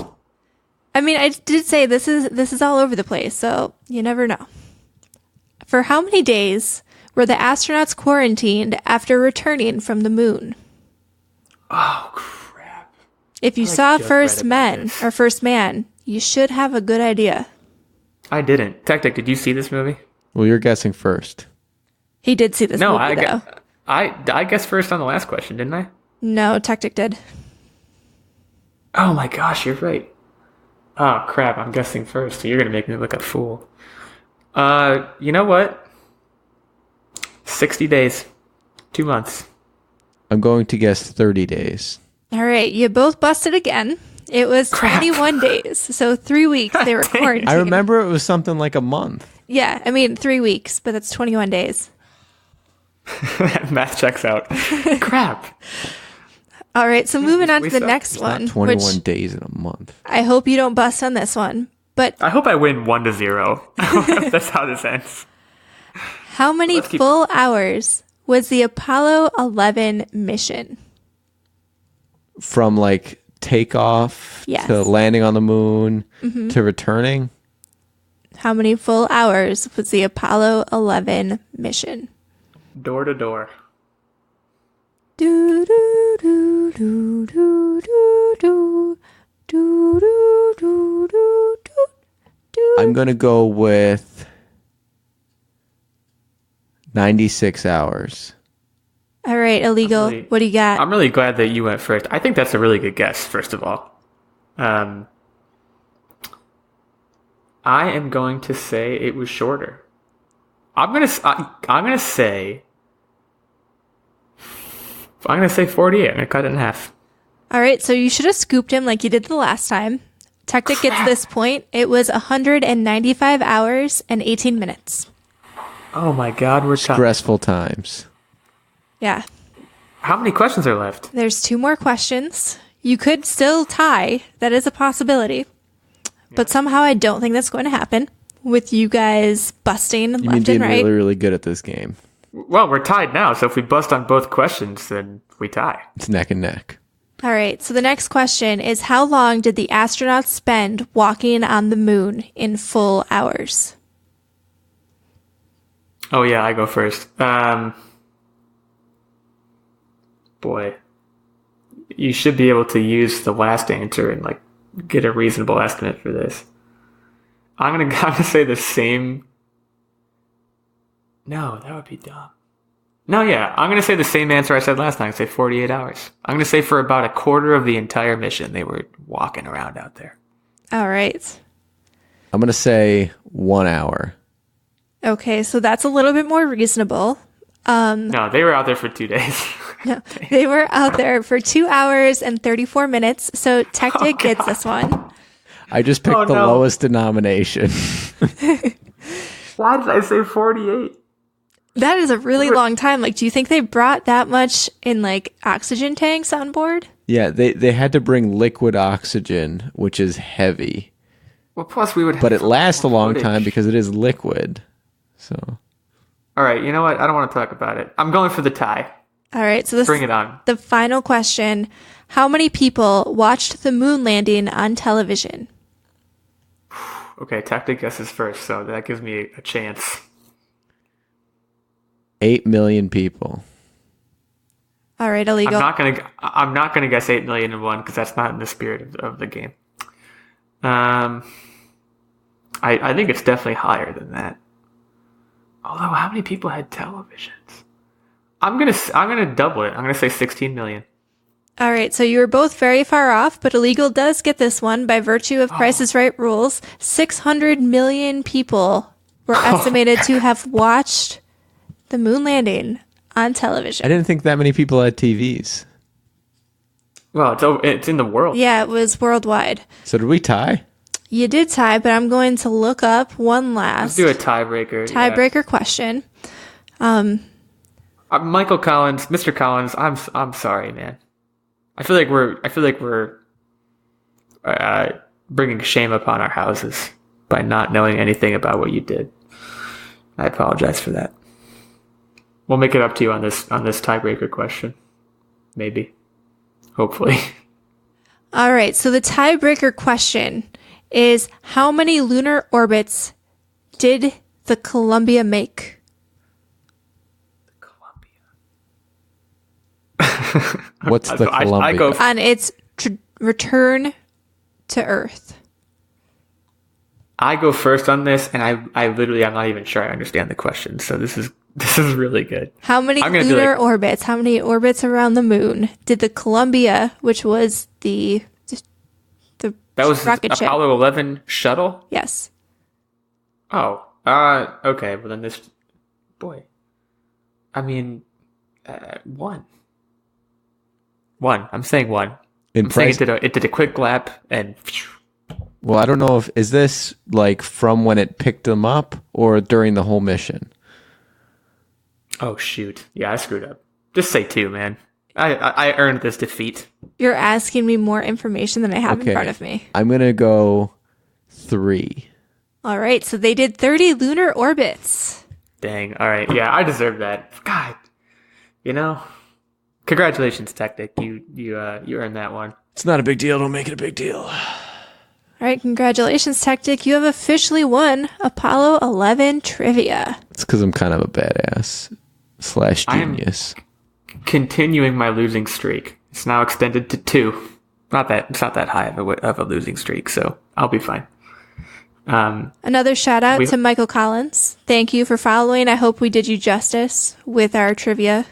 I mean, I did say this is all over the place, so you never know. For how many days were the astronauts quarantined after returning from the moon? Oh crap! If you I saw just First read about Men this. or First Man, you should have a good idea. I didn't. Techtic, did you see this movie? Well, you're guessing first. He did see this No, movie, though. I guessed first on the last question, didn't I? No, Techtic did. Oh my gosh, you're right. Oh crap! I'm guessing first, so you're gonna make me look a fool. You know what? 60 days, 2 months. I'm going to guess 30 days. All right, you both busted again. It was 21 days, so 3 weeks they were quarantined. I remember it was something like a month. Yeah, I mean 3 weeks, but that's 21 days. Math checks out. Crap. All right, so moving on to the suck. next It's not one, 21 which days in a month. I hope you don't bust on this one. But I hope I win 1-0. I hope that's how this ends. how many Let's keep- full hours was the Apollo 11 mission? From like takeoff Yes. to landing on the moon to returning. How many full hours was the Apollo 11 mission? Door to door. Do do do do do do do do do do do do. I'm going to go with 96 hours. All right, Illeagle. really- What do you got? I'm really glad that you went first. I think that's a really good guess, first of all. I am going to say it was shorter. I'm gonna say 48. I'm gonna cut it in half. All right, so you should have scooped him like you did the last time. Techtic gets this point. It was 195 hours and 18 minutes. Oh my God, we're tied. Stressful times. Yeah. How many questions are left? There's 2 more questions. You could still tie. That is a possibility. But somehow I don't think that's going to happen with you guys busting You mean left being and right. really, really good at this game. Well, we're tied now, so if we bust on both questions, then we tie. It's neck and neck. All right, so the next question is how long did the astronauts spend walking on the moon in full hours? Oh yeah, I go first. Boy, you should be able to use the last answer and like get a reasonable estimate for this. I'm gonna say the same. No, that would be dumb. No, yeah, I'm gonna say the same answer I said last time. Say 48 hours. I'm gonna say for about a quarter of the entire mission, they were walking around out there. All right. I'm going to say 1 hour. Okay, so that's a little bit more reasonable. No, they were out there for 2 days. No, they were out there for 2 hours and 34 minutes, so Techtic gets this one. I just picked Oh, the no. lowest denomination. Why did I say 48? That is a really long time. Like, do you think they brought that much in, like, oxygen tanks on board? Yeah, they had to bring liquid oxygen, which is heavy. Well, plus we would. But it lasts a long footage. time because it is liquid. So All right, you know what? I don't want to talk about it. I'm going for the tie. All right, so this Bring it on. the final question. How many people watched the moon landing on television? Okay, Techtic guesses first, so that gives me a chance. 8 million people. All right, Illeagle. I'm not gonna guess 8 million and one because that's not in the spirit of the game. I think it's definitely higher than that. Although, how many people had televisions? I'm gonna double it. I'm gonna say 16 million. All right, so you were both very far off, but Illeagle does get this one by virtue of Price is Right rules. 600 million people were estimated to have watched the moon landing on television. I didn't think that many people had TVs. Well, it's in the world. Yeah, it was worldwide. So did we tie? You did tie, but I'm going to look up one last Let's do a tiebreaker. question. Michael Collins, Mr. Collins, I'm sorry, man. I feel like we're bringing shame upon our houses by not knowing anything about what you did. I apologize for that. We'll make it up to you on this tiebreaker question. Maybe. Hopefully. All right, so the tiebreaker question is, how many lunar orbits did the Columbia make? What's the Columbia? On its return to Earth. I go first on this, and I'm not even sure I understand the question. So this is really good. How many lunar orbits? How many orbits around the moon did the Columbia, which was the rocket ship? Apollo 11 shuttle? Yes. Oh, okay. Well, then one. One. I'm saying one. I'm saying it did a quick lap and. Well, I don't know is this like from when it picked them up or during the whole mission? Oh shoot! Yeah, I screwed up. Just say 2, man. I earned this defeat. You're asking me more information than I have in front of me. I'm gonna go 3. All right, so they did 30 lunar orbits. Dang. All right. Yeah, I deserve that. God. Congratulations, Techtic. You earned that one. It's not a big deal. Don't make it a big deal. All right, congratulations, Techtic. You have officially won Apollo 11 trivia. It's because I'm kind of a badass / genius. Continuing my losing streak. It's now extended to 2. It's not that high of a losing streak, so I'll be fine. Another shout out to Michael Collins. Thank you for following. I hope we did you justice with our trivia.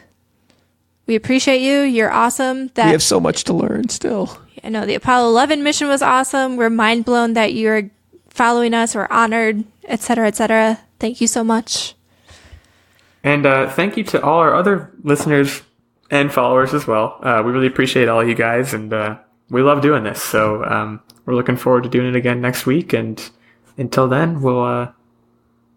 We appreciate you. You're awesome. We have so much to learn still. I know the Apollo 11 mission was awesome. We're mind blown that you're following us. We're honored, etc., etc. Thank you so much. And thank you to all our other listeners and followers as well. We really appreciate all you guys, and we love doing this. So we're looking forward to doing it again next week. And until then, we'll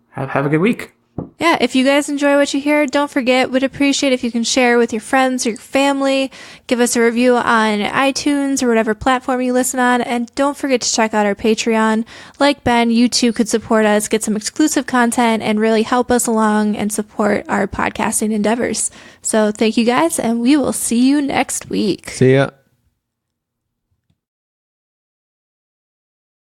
have a good week. Yeah, if you guys enjoy what you hear, don't forget, would appreciate if you can share with your friends or your family, give us a review on iTunes or whatever platform you listen on, and don't forget to check out our Patreon. Like Ben, you too could support us, get some exclusive content, and really help us along and support our podcasting endeavors. So thank you guys, and we will see you next week. See ya.